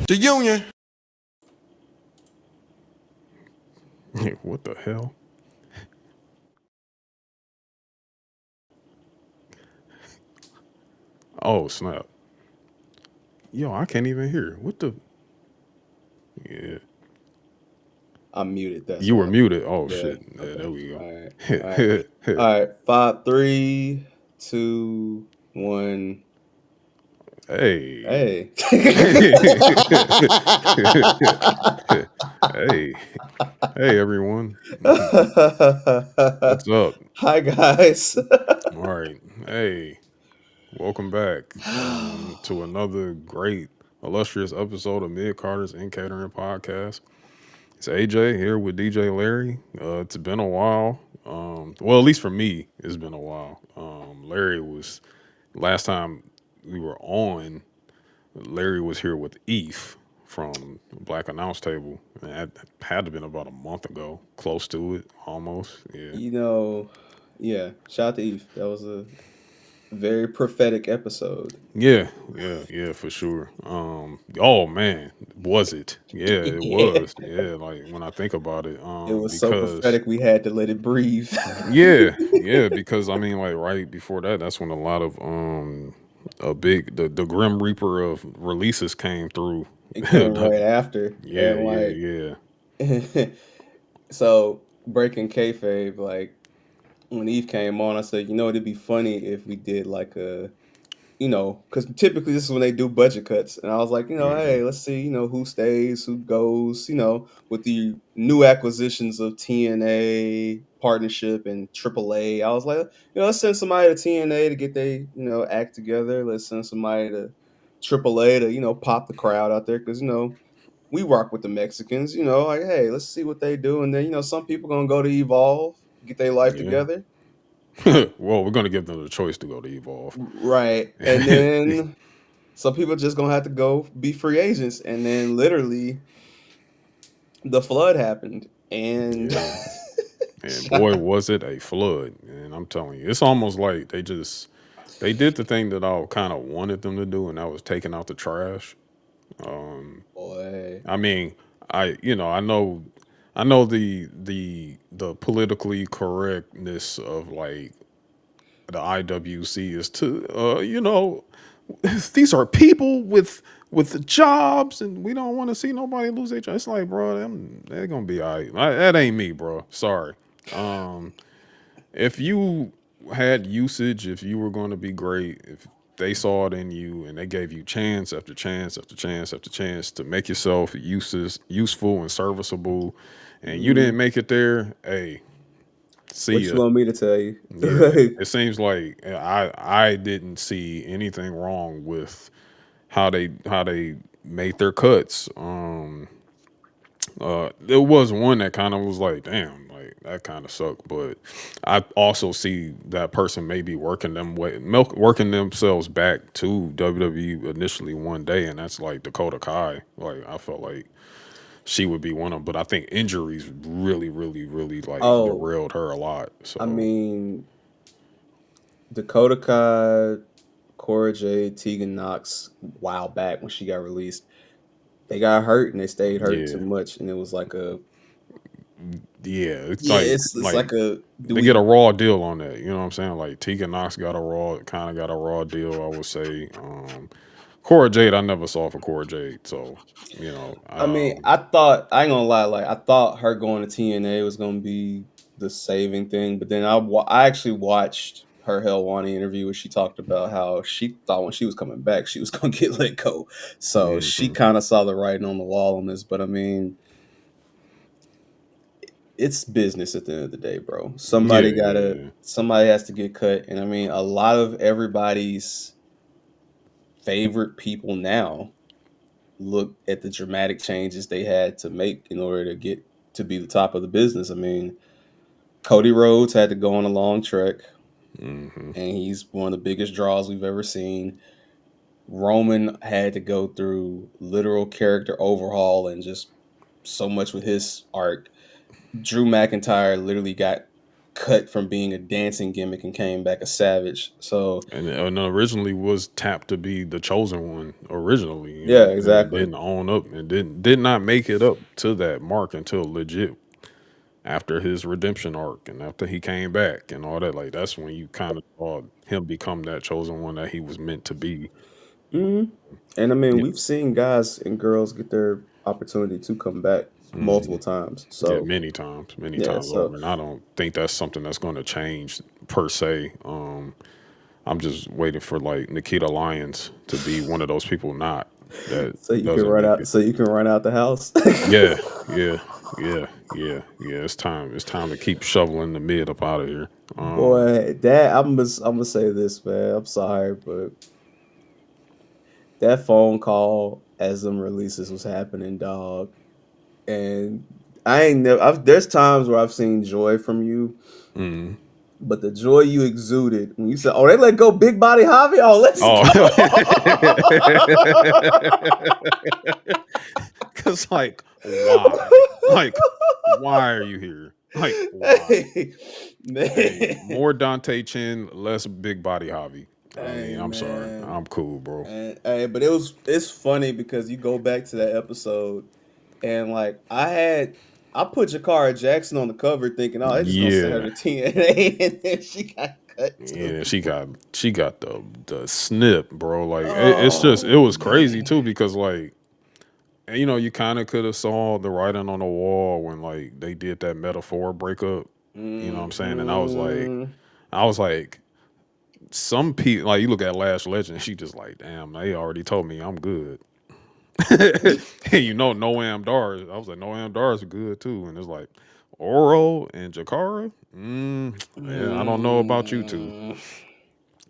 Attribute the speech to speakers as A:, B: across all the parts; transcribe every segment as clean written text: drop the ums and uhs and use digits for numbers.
A: The Union.
B: What the hell? Oh snap! Yo, I can't even hear. What the? Yeah,
C: I'm muted. That's
B: you were
C: why.
B: muted. Oh
C: Yeah.
B: shit! Yeah,
C: Okay.
B: there we
C: All right. All right.
B: go.
C: All right. 5, 3, 2, 1.
B: Hey.
C: Hey.
B: Hey. Hey everyone. What's up?
C: Hi guys.
B: All right. Hey, welcome back to another great illustrious episode of Mid Carter's and Catering Podcast. It's AJ here with DJ Larry. It's been a while. Well, at least for me, it's been a while. Larry was last time we were on. Larry was here with Eve from Black Announce Table. And that had to been about a month ago, close to it, almost. Yeah,
C: you know, yeah. Shout out to Eve. That was a very prophetic episode.
B: yeah, for sure. Oh man, was it? Yeah, it
C: Yeah.
B: was. Yeah, like when I think about it,
C: It was so
B: because
C: prophetic we had to let it breathe.
B: yeah, because I mean, like right before that, that's when a lot of a big the Grim Reaper of releases came through.
C: It came right after.
B: Yeah,
C: And
B: yeah,
C: so breaking kayfabe, like when Eve came on, I said, it'd be funny if we did like because typically this is when they do budget cuts, and I was like,
B: yeah.
C: hey, let's see, who stays, who goes, with the new acquisitions of TNA partnership and AAA. I was like, let's send somebody to TNA to get they, act together. Let's send somebody to AAA to, pop the crowd out there because we rock with the Mexicans, like, hey, let's see what they do. And then, some people gonna go to Evolve, get their life
B: Yeah.
C: together.
B: Well, we're gonna give them the choice to go to Evolve.
C: Right. And then some people just gonna have to go be free agents. And then literally the flood happened. And
B: Yeah. And boy, was it a flood. And I'm telling you, it's almost like they did the thing that I kind of wanted them to do, and that was taking out the trash.
C: boy.
B: I mean, I know the politically correctness of like the IWC is to these are people with jobs, and we don't want to see nobody lose their job. It's like, bro, they're gonna be all right. That ain't me, bro. Sorry. Um, if you had usage, if you were going to be great, if they saw it in you and they gave you chance after chance after chance after chance to make yourself useful and serviceable, and you didn't
C: Mhm.
B: make it there, hey, see
C: What you
B: ya.
C: want me to tell you?
B: Yeah, it seems like I didn't see anything wrong with how they made their cuts. There was one that kind of was like, damn, like that kind of sucked. But I also see that person maybe working themselves back to WWE initially one day, and that's like Dakota Kai. Like I felt like she would be one of them, but I think injuries really, really, really like
C: Oh,
B: derailed her a lot.
C: I
B: So
C: mean, Dakota Kai, Cora Jade, Tegan Knox, a while back when she got released, they got hurt and they stayed hurt too
B: yeah,
C: much. And it was like
B: yeah, it's
C: yeah,
B: like
C: it's
B: like
C: like do
B: they get a
C: we
B: raw deal on that. You know what I'm saying? Like Tegan Knox kind of got a raw deal. I would say. Cora Jade, I never saw for Cora Jade, so you know,
C: I mean, I ain't gonna lie, like I thought her going to TNA was gonna be the saving thing, but then I actually watched her Helwani interview where she talked about how she thought when she was coming back she was gonna get let go, so she
B: mhm.
C: kind of saw the writing on the wall on this. But I mean, it's business at the end of the day, bro.
B: Yeah, yeah,
C: Somebody has to get cut, and I mean, a lot of everybody's favorite people now look at the dramatic changes they had to make in order to get to be the top of the business. I mean, Cody Rhodes had to go on a long trek,
B: hmm
C: and he's one of the biggest draws we've ever seen. Roman had to go through literal character overhaul and just so much with his arc. Drew McIntyre literally got cut from being a dancing gimmick and came back a savage. So
B: and originally was tapped to be the chosen one originally,
C: yeah,
B: and
C: exactly.
B: didn't own up and did not make it up to that mark until legit after his redemption arc and after he came back and all that. Like that's when you kind of saw him become that chosen one that he was meant to be.
C: hmm And I mean,
B: Yeah,
C: we've seen guys and girls get their opportunity to come back multiple
B: mhm.
C: times.
B: Yeah,
C: So
B: many
C: yeah,
B: times over,
C: so
B: and I don't think that's something that's going to change per se. I'm just waiting for like Nikita Lyons to be one of those people not that
C: so you can
B: doesn't
C: run
B: make
C: out.
B: it.
C: So you can run out the house.
B: Yeah, yeah, yeah. It's time. It's time to keep shoveling the mid up out of here.
C: Boy, that I'm gonna say this, man. I'm sorry, but that phone call as them releases was happening, dog. And I ain't never. There's times where I've seen joy from you,
B: Mm.
C: but the joy you exuded when you said, "Oh, they let go, big body Javi. Oh, let's
B: Oh,
C: go."
B: because like why? Like why are you here? Like why?
C: Hey,
B: Hey,
C: man.
B: more Dante Chin, less big body hobby. I mean,
C: Hey,
B: I'm sorry.
C: man.
B: I'm cool, bro.
C: And hey, but it's funny because you go back to that episode and like I put Jakara Jackson on the cover thinking, oh, they're just gonna send her
B: Yeah.
C: to TNA, and then she got cut too.
B: Yeah, she got the snip, bro. Like it's just it
C: Oh
B: was crazy
C: man.
B: too because like you kind of could have saw the writing on the wall when like they did that metaphor breakup. You know what I'm saying? And
C: Hmm.
B: I was like, some people like you look at Lash Legend, she just like, damn, they already told me I'm good. And Noam Dar. I was like, Noam Dar's good too, and it's like Oro and Jakara. Yeah, I don't know about you two.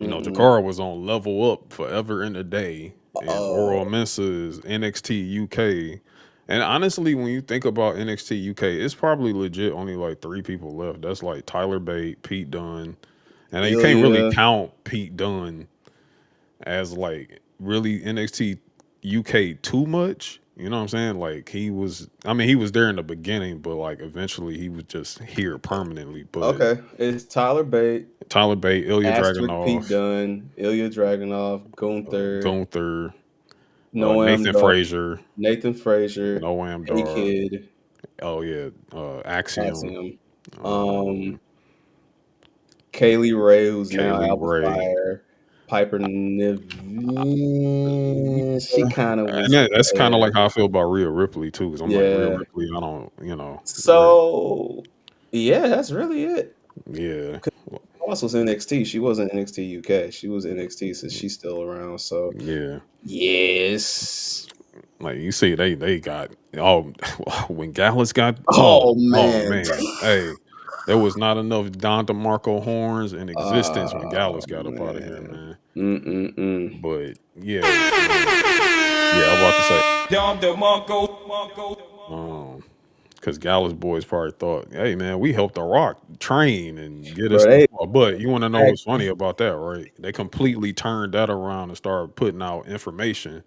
C: Mm.
B: Jakara was on Level Up forever and a day, and Oro
C: Oh,
B: Mensa is NXT UK. And honestly, when you think about NXT UK, it's probably legit only like three people left. That's like Tyler Bate, Pete Dunne, and you can't really
C: Ilya.
B: count Pete Dunne as like really NXT UK too much. You know what I'm saying? Like he was there in the beginning, but like eventually he was just here permanently. But
C: Okay, it's Tyler Bate,
B: Tyler Bate, Ilya
C: Asterisk Pete
B: Dragunov,
C: Dunne, Ilya Dragunov, Gunther,
B: Gunther,
C: Noam
B: Nathan
C: Dar,
B: Frazier,
C: Nathan Frazier,
B: Noam
C: A
B: Dar.
C: Kid,
B: Oh yeah, Axiom,
C: Axiom,
B: um,
C: Kaylee Ray, who's now
B: Kaylee
C: Alpha
B: Ray.
C: Fire, Piper Niv. She kind of
B: And
C: was
B: that's kind of
C: there.
B: like how I feel about Rhea Ripley too, because I'm like Rhea
C: Yeah.
B: Ripley. I don't,
C: So yeah, that's really it.
B: yeah,
C: 'Cause Boss was NXT. She wasn't NXT UK. She was NXT since she's still around. So
B: yeah.
C: yes.
B: Like you see, they got when Gallus got
C: Oh
B: oh
C: man.
B: man, hey, there was not enough Don DeMarco horns in existence when
C: Oh
B: Gallus got up out of here,
C: man.
B: man.
C: Mm-mm-mm.
B: But yeah, yeah, I'm about to say, um, because Gallus boys probably thought, hey man, we helped The Rock train and get
C: Bro,
B: us.
C: they
B: But you want to know
C: back.
B: what's funny about that, right? They completely turned that around and started putting out information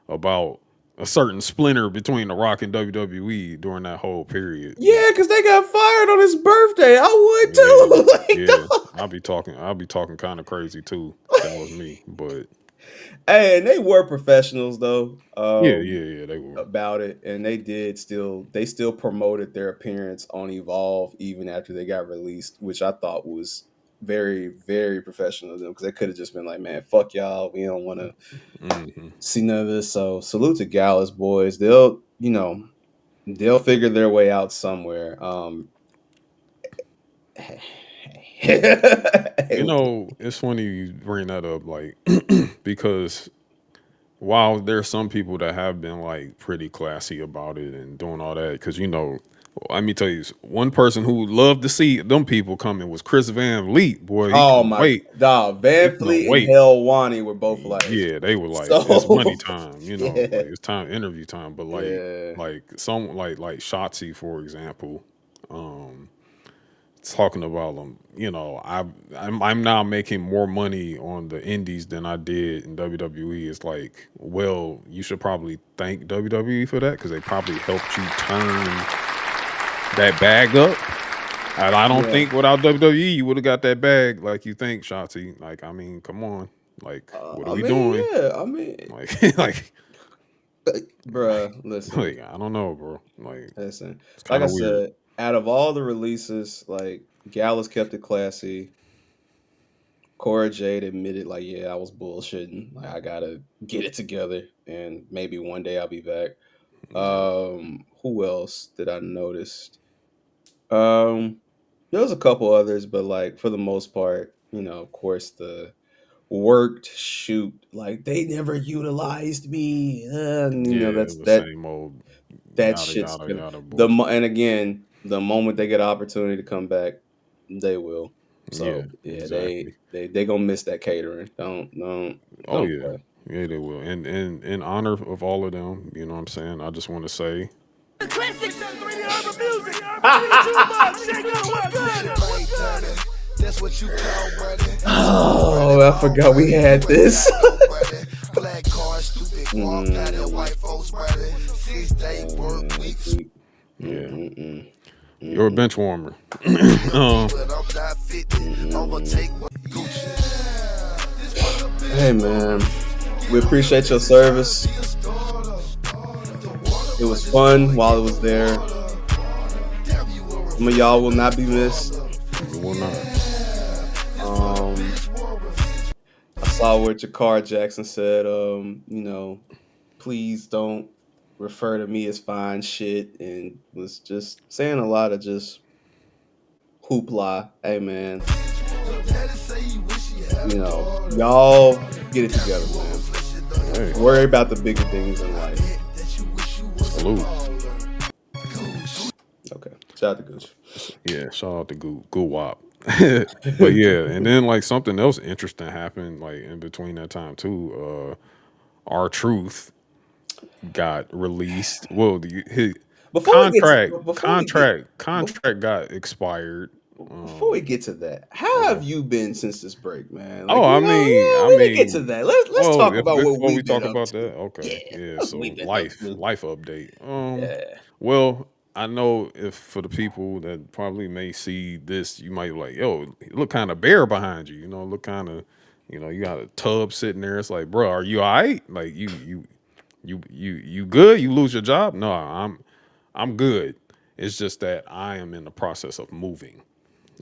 B: about a certain splinter between The Rock and WWE during that whole period.
C: Yeah, because they got fired on his birthday. I would
B: Yeah,
C: too. Like,
B: yeah.
C: dog.
B: I'll be talking kind of crazy too if that was me. But
C: Hey, and they were professionals though.
B: yeah, they were.
C: About it, and they still promoted their appearance on Evolve even after they got released, which I thought was very, very professional of them because they could have just been like, man, fuck y'all, we don't want to
B: Hmm.
C: see none of this. So salute to Gallus boys. They'll figure their way out somewhere.
B: It's funny you bring that up, like because while there's some people that have been like pretty classy about it and doing all that, because let me tell you, one person who loved to see them people coming was Chris Van Vliet. Boy, he
C: Oh
B: couldn't
C: my
B: wait.
C: dog,
B: He
C: Van
B: couldn't
C: Fleet and
B: wait.
C: Helwani were both like,
B: Yeah, they were like, it's money
C: so
B: time,
C: yeah,
B: like it's time interview time. But
C: yeah.
B: some like Shotzi, for example, um, talking about them, I'm now making more money on the indies than I did in WWE. It's like, well, you should probably thank WWE for that because they probably helped you turn that bag up. And I don't
C: Yeah.
B: think without WWE you would have got that bag like you think, Shotzi. Like, I mean, come on. Like, what are
C: I
B: we
C: mean,
B: doing?
C: yeah. I mean,
B: Like, like, like,
C: bruh, listen,
B: like, I don't know, bro. Like,
C: listen.
B: it's
C: Like
B: kind
C: I
B: of weird.
C: said, out of all the releases, like Gallus kept it classy. Cora Jade admitted, like, yeah, I was bullshitting. Like, I gotta get it together, and maybe one day I'll be back.
B: Yeah,
C: Who else did I notice? Um, there was a couple others, but like for the most part, of course, the worked shoot, like they never utilized me.
B: yeah,
C: That's
B: the
C: that
B: same old
C: that
B: yada
C: shit's
B: yada
C: gonna
B: yada bullshit.
C: and again, the moment they get an opportunity to come back, they will.
B: Yeah,
C: So yeah,
B: exactly.
C: they gonna miss that catering.
B: Oh
C: Don't
B: yeah,
C: play.
B: yeah, they will. And in honor of all of them, you know what I'm saying. I just want to say,
A: That's what you call money.
C: Oh, I forgot we had this.
A: Black car, stupid guap, got that
C: Mm,
A: white folks money. 6-day
C: oh
A: work
C: man,
A: weeks.
C: see.
B: yeah,
C: Mm-mm-mm.
B: you're a
C: Mm-mm.
B: bench warmer.
A: Tell me,
B: um,
A: but I'm not 50. I'ma
C: Mm-mm.
A: take what Gucci.
C: Hey man, we appreciate your service. It was fun while it was there. Some of y'all will not be missed.
B: you will not.
C: Um, I saw where Jakar Jackson said, please don't refer to me as fine shit, and was just saying a lot of just hoopla. Hey man, y'all get it together, man.
B: Hey,
C: Worry about the bigger things in life.
B: salute.
C: Okay, shout out to Gucci.
B: Yeah, shout out to Goo Wop. But yeah, and then like something else interesting happened like in between that time too. Our Truth got released. Well, his
C: before we get to
B: contract
C: before we get
B: contract
C: bef-
B: contract got expired.
C: before we get to that, how
B: Okay.
C: have you been since this break, man?
B: Oh,
C: Like,
B: I
C: let me get to
B: mean,
C: that. Let's
B: well,
C: talk
B: if
C: about what
B: before we
C: we've been
B: talk
C: up
B: about
C: to.
B: that, okay,
C: Yeah,
B: yeah.
C: what
B: So
C: we've been up to.
B: life update.
C: Yeah.
B: Well, I know if for the people that probably may see this, you might be like, yo, it look kind of bare behind you. You know, look kind of, you got a tub sitting there. It's like, bro, are you all right? Like you good? You lose your job? No, I'm good. It's just that I am in the process of moving.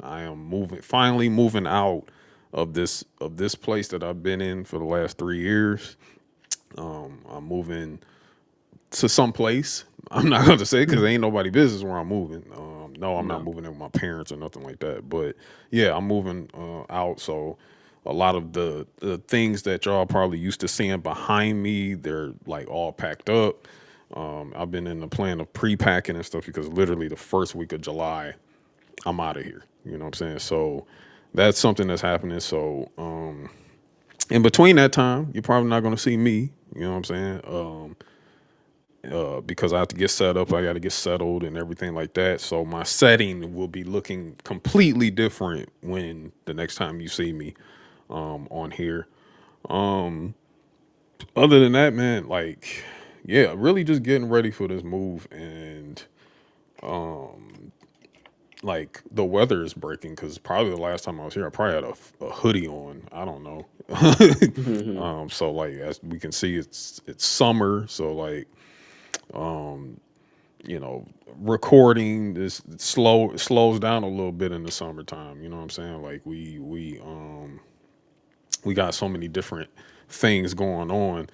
B: I am finally moving out of this place that I've been in for the last 3 years. I'm moving to some place. I'm not going to say because ain't nobody business where I'm moving. No, I'm not
C: No.
B: moving in with my parents or nothing like that. But yeah, I'm moving out. So a lot of the things that y'all probably used to seeing behind me, they're like all packed up. I've been in the plan of pre-packing and stuff because literally the first week of July, I'm out of here. You know what I'm saying? So that's something that's happening. So in between that time, you're probably not going to see me. You know what I'm saying? Because I have to get set up, I got to get settled and everything like that. So my setting will be looking completely different when the next time you see me on here. Other than that, man, like, yeah, really just getting ready for this move and like the weather is breaking because probably the last time I was here, I probably had a hoodie on. I don't know. So like as we can see, it's summer, so like you know, recording is slows down a little bit in the summertime. You know what I'm saying? Like we got so many different things going on.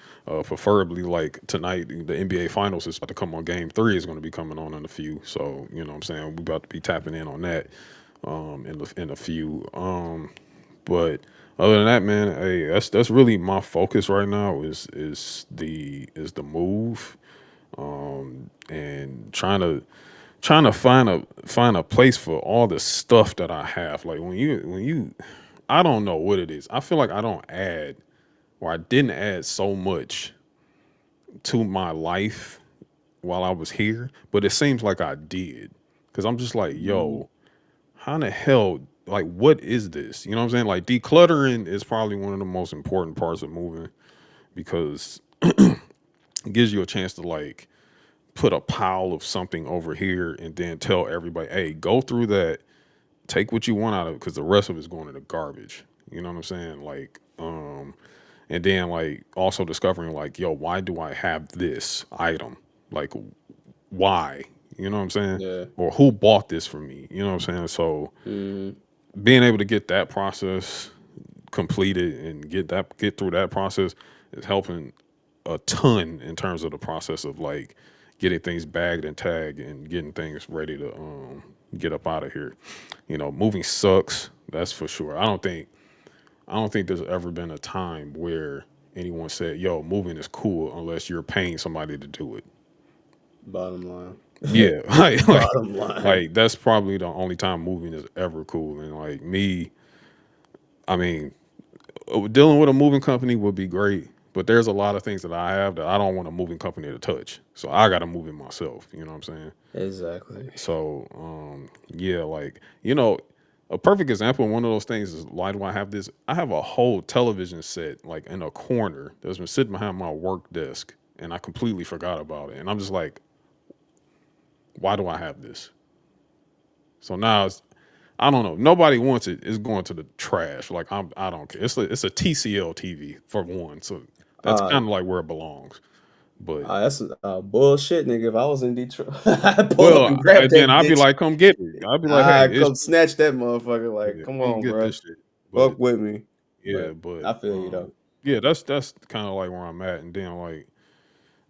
B: Preferably like tonight, the NBA Finals is about to come on. Game 3 is going to be coming on in a few. So you know what I'm saying? We about to be tapping in on that in a few. But other than that, man, hey, that's really my focus right now is the move and trying to find a place for all the stuff that I have. Like when you I don't know what it is. I feel like I don't add or I didn't add so much to my life while I was here, but it seems like I did. Cause I'm just like, yo, how in the hell like what is this? You know what I'm saying? Like decluttering is probably one of the most important parts of moving because it gives you a chance to like put a pile of something over here and then tell everybody, hey, go through that. take what you want out of it because the rest of it's going in the garbage. You know what I'm saying? Like, and then like also discovering like, yo, why do I have this item? Like, why? You know what I'm saying?
C: Yeah.
B: Or who bought this for me? You know what I'm saying? So
C: Mm-hmm.
B: being able to get that process completed and get through that process is helping a ton in terms of the process of like getting things bagged and tagged and getting things ready to get up out of here. You know, moving sucks, that's for sure. I don't think there's ever been a time where anyone said, "Yo, moving is cool," unless you're paying somebody to do it.
C: Bottom line.
B: Yeah, like like
C: Bottom line.
B: like that's probably the only time moving is ever cool. And like me, I mean, dealing with a moving company would be great, but there's a lot of things that I have that I don't want a moving company to touch. So I got to move it myself. You know what I'm saying?
C: Exactly.
B: So yeah, like a perfect example of one of those things is why do I have this? I have a whole television set like in a corner that's been sitting behind my work desk, and I completely forgot about it. And I'm just like, why do I have this? So now I don't know. Nobody wants it. It's going to the trash. Like I don't care. It's a TCL TV for one. So that's
C: Uh,
B: kind of like where it belongs. But
C: that's bullshit, nigga. If I was in Detroit, I'd pull up
B: well,
C: and grab
B: then
C: that
B: I'd be
C: bitch.
B: like, come get it. I'd be like, hey,
C: I'd
B: it's
C: come snatch that motherfucker. Like,
B: yeah,
C: come
B: come
C: on,
B: get
C: bro.
B: this shit. But
C: Fuck with me.
B: yeah,
C: But
B: but
C: I feel you though.
B: yeah, that's kind of like where I'm at. And then like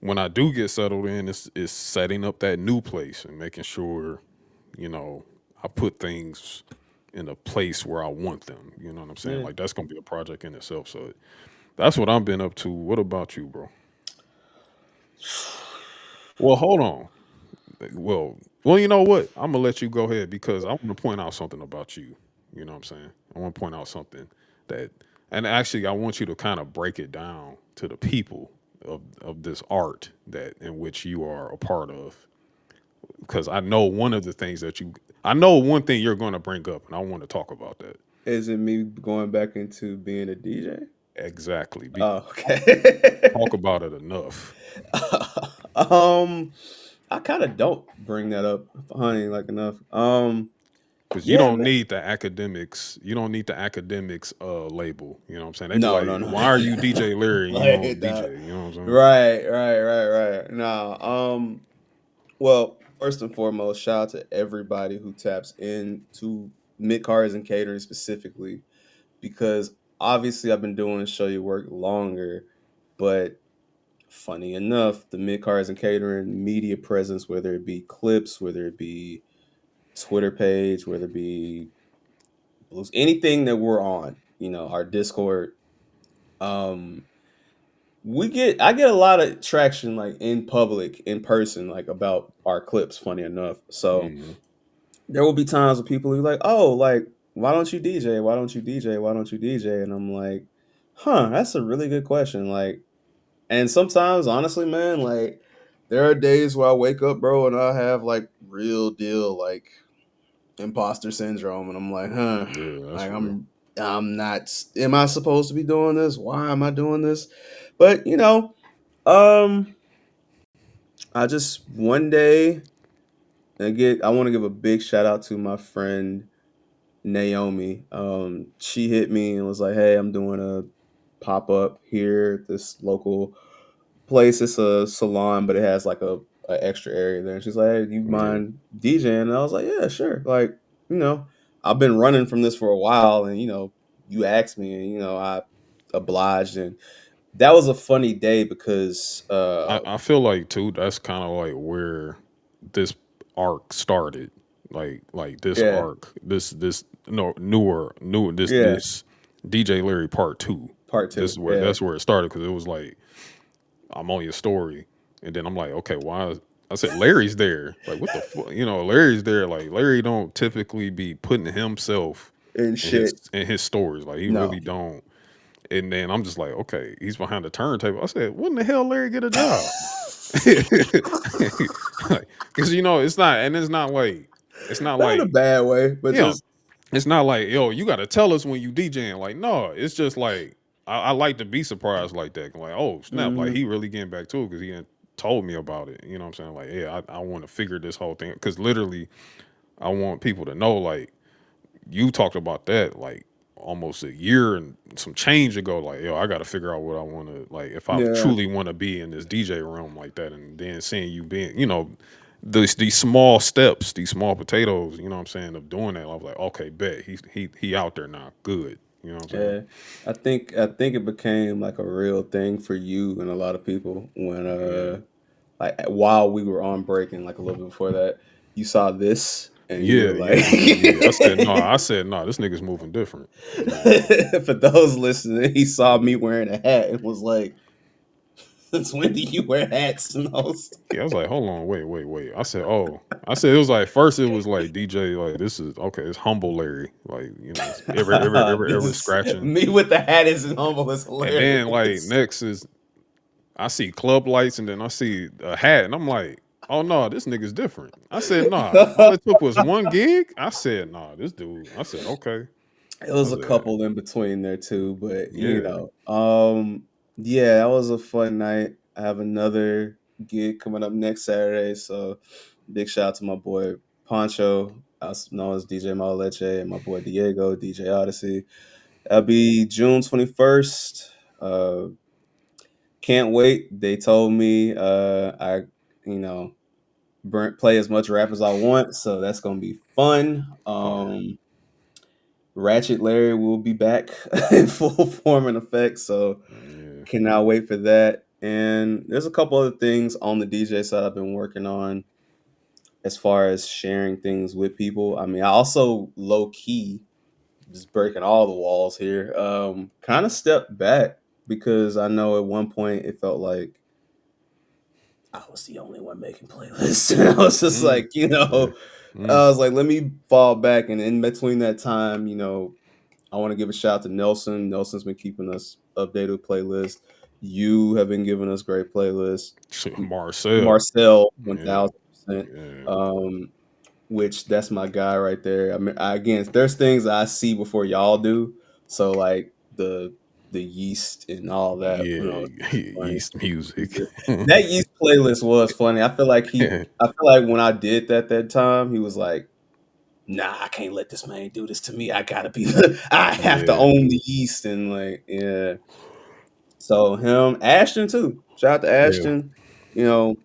B: when I do get settled in, it's setting up that new place and making sure, you know, I put things in a place where I want them. You know what I'm saying?
C: Yeah.
B: Like that's gonna be a project in itself. So that's what I've been up to. What about you, bro? Well, hold on. Well, you know what? I'm gonna let you go ahead because I want to point out something about you. You know what I'm saying? I want to point out something that, and actually, I want you to kind of break it down to the people of this art that in which you are a part of. Because I know one of the things I know one thing you're going to bring up, and I want to talk about that
C: Is it me going back into being a DJ?
B: exactly.
C: Oh,
B: Because
C: okay.
B: talk about it enough.
C: um, I kind of don't bring that up, honey, like enough.
B: Because you
C: Yeah,
B: don't
C: man.
B: need the academics. You don't need the academics label. You know what I'm saying? They be
C: No,
B: like,
C: no, no.
B: "Why are you DJ Larry and you
C: Like
B: don't
C: that.
B: DJ?" You know what I'm saying?
C: Right. No. Well, first and foremost, shout out to everybody who taps into mid cars and catering specifically, because obviously I've been doing show your work longer, but funny enough, the mid cars and catering media presence, whether it be clips, whether it be Twitter page, whether it be blues, anything that we're on, our Discord, um, I get a lot of traction like in public, in person, like about our clips, funny enough. So
B: Mhm.
C: there will be times when people will be like, "Oh, like, why don't you DJ? Why don't you DJ? Why don't you DJ?" And I'm like, "Huh, that's a really good question." Like, and sometimes, honestly, man, like, there are days where I wake up, bro, and I have like real deal like imposter syndrome, and I'm like, "Huh,
B: Yeah, that's
C: like
B: real.
C: I'm not. Am I supposed to be doing this? Why am I doing this?" But um, I just one day, I want to give a big shout out to my friend Naomi. She hit me and was like, "Hey, I'm doing a pop up here at this local place. It's a salon, but it has like a extra area there." And she's like, "Hey, do you
B: Yeah,
C: mind DJing?" And I was like, "Yeah, sure." Like, you know, I've been running from this for a while, and you asked me, and I obliged, and that was a funny day because
B: I feel like too. That's kind of like where this arc started. Like this
C: yeah,
B: arc, this no newer
C: yeah,
B: this DJ Larry Part Two.
C: part
B: This
C: two,
B: is where
C: yeah,
B: that's where it started because it was like I'm on your story, and then I'm like, okay, why? I said Larry's there. Like, what the fuck? Larry's there. Like, Larry don't typically be putting himself
C: and
B: in
C: shit.
B: his stories. Like, he
C: No.
B: really don't. And then I'm just like, okay, he's behind the turntable. I said, when the hell Larry get a job? Because it's not
C: Not in a
B: like
C: bad way, but
B: yeah,
C: just
B: it's not like, yo, you got to tell us when you DJing. Like, no, it's just like I like to be surprised like that. Like, oh snap, like
C: mhm.
B: he really getting back to it because he had told me about it. You know what I'm saying? Like, yeah, I want to figure this whole thing because literally I want people to know like you talked about that like almost a year and some change ago. Like, yo, I got to figure out what I want to like if I
C: Yeah.
B: truly want to be in this DJ realm like that. And then seeing you being, these small steps, these small potatoes, you know what I'm saying, of doing that. I was like, okay, bet he out there now. Good. You know what I'm saying?
C: Yeah, I think it became like a real thing for you and a lot of people when
B: Yeah.
C: like while we were on break and like a little bit before that, you saw this and you
B: Yeah,
C: were
B: yeah,
C: like
B: yeah, yeah. I said no, this nigga's moving different. Yeah,
C: for those listening, he saw me
B: yeah.
C: wearing a hat and was like, "Since when do you wear hats?" And I was
B: Yeah, I was like, hold on, wait, wait, wait. I said, oh, I said it was like first it was like DJ, like this is okay, it's humble Larry. Like, it's ever
C: this
B: scratching.
C: me with the hat isn't humble is
B: And then like
C: hilarious.
B: next is I see club lights and then I see a hat and I'm like, oh no, this nigga's different. I said, nah, all it took was one gig. I said, nah, this dude. I said, okay.
C: It
B: I
C: was a
B: said,
C: couple in between there too, but
B: yeah,
C: yeah, that was a fun night. I have another gig coming up next Saturday, so big shout out to my boy Poncho, also known as DJ Maleche, and my boy Diego, DJ Odyssey. That'll be June 21st. Can't wait. They told me I, you know, play as much rap as I want, so that's gonna be fun.
B: fire.
C: Ratchet Larry will be back in full form and effect, so
B: Yeah.
C: cannot wait for that. And there's a couple other things on the DJ side I've been working on as far as sharing things with people. I mean, I also low key just breaking all the walls here. Kind of stepped back because I know at one point it felt like I was the only one making playlists. And I was just
B: Mm,
C: like,
B: yeah. Mm,
C: I was like, let me fall back. And in between that time, I want to give a shout out to Nelson. Nelson's been keeping us updated with playlists. You have been giving us great playlists.
B: Marcel.
C: Marcel,
B: Yeah.
C: 1000%.
B: Yeah.
C: Um, which that's my guy right there. I mean, again, there's things I see before y'all do. So like the yeast and all that,
B: Yeah.
C: it's funny.
B: Yeast music.
C: That yeast playlist was funny. I feel like when I did that time, he was like, nah, I can't let this man do this to me. I gotta be I have to
B: Yeah.
C: own the East and like, yeah. So him, Ashton too. Shout out to
B: Yeah.
C: Ashton. You know,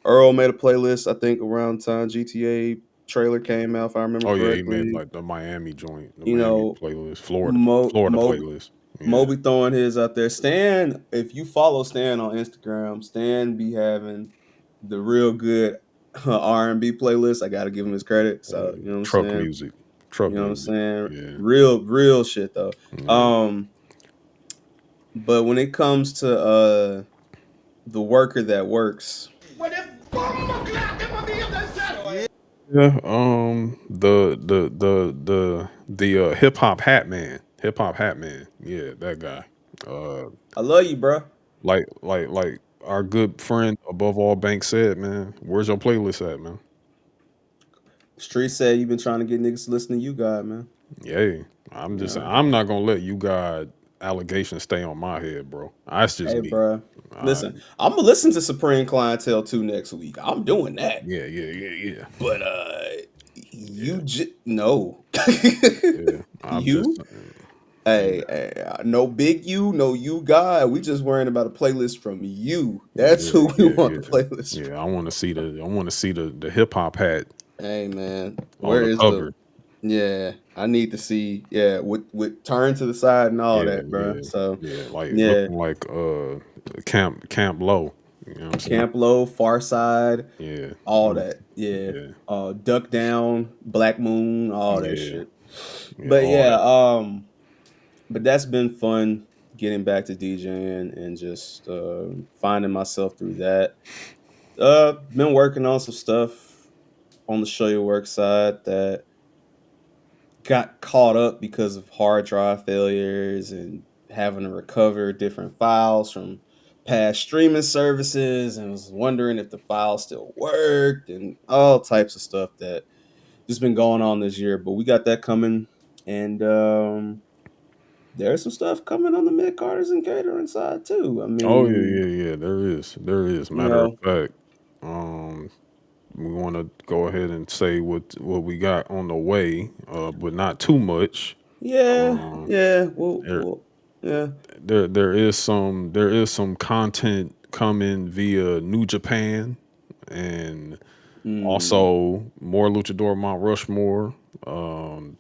C: Earl made a playlist, I think, around time GTA trailer came out, if I remember
B: Oh yeah, he made
C: correctly.
B: like the Miami joint, the
C: You
B: Miami
C: know,
B: playlist, Florida,
C: Mo
B: Florida
C: Mo
B: playlist. Yeah.
C: Moby throwing his out there. Stan, if you follow Stan on Instagram, Stan be having the real good R&B playlist. I gotta give him his credit. So, you know what I'm
B: Truck
C: saying?
B: music. Truck
C: You know what I'm
B: music.
C: saying?
B: Yeah.
C: Real shit though.
B: Yeah.
C: Um, but when it comes to the worker that works,
B: Yeah. The hip hop hat man. Hip hop hat man. Yeah, that guy. Uh
C: I love you, bro.
B: like our good friend above all Bank said, man. Where's your playlist at, man?
C: Street said you've been trying to get niggas to listen to you, God, man.
B: Yay. I'm just saying
C: Yeah.
B: I'm not gonna let you got allegations stay on my head, bro. That's just
C: Hey,
B: me.
C: bro.
B: Uh,
C: Listen, I'm gonna listen to Supreme Clientele 2 next week. I'm doing that.
B: yeah, yeah, yeah, yeah.
C: But
B: Yeah.
C: no.
B: Yeah. I'm just
C: You?
B: saying.
C: Hey,
B: Yeah.
C: hey, no big you, no you guy. We just worrying about a playlist from you. That's
B: Yeah,
C: who we
B: yeah,
C: want the
B: yeah.
C: playlist
B: Yeah,
C: from.
B: I wanna see the hip hop hat
C: Hey man,
B: on
C: where
B: the
C: is the
B: cover.
C: yeah, I need to see, yeah, with turn to the side and all
B: Yeah,
C: that, bro.
B: yeah,
C: So
B: yeah. Like
C: yeah,
B: looking like Camp Low. You know what I'm saying?
C: Camp Low, Far Side,
B: Yeah.
C: all
B: Mm,
C: that. Yeah.
B: yeah.
C: Duck Down, Black Moon, all that
B: Yeah.
C: shit.
B: Yeah.
C: But
B: All
C: yeah,
B: that.
C: but that's been fun getting back to DJing and just finding myself through that. Been working on some stuff on the show your work side that got caught up because of hard drive failures and having to recover different files from past streaming services and was wondering if the file still worked and all types of stuff that just been going on this year. But we got that coming, and there's some stuff coming on the mid Carters and catering side too. I
B: Oh yeah,
C: mean,
B: yeah, yeah. There is. There is.
C: you
B: Matter of
C: know,
B: fact, um, we want to go ahead and say what we got on the way, but not too much.
C: Yeah,
B: Um,
C: yeah.
B: there
C: Yeah.
B: there is some content coming via New Japan and
C: Mm,
B: also more Luchador Mount Rushmore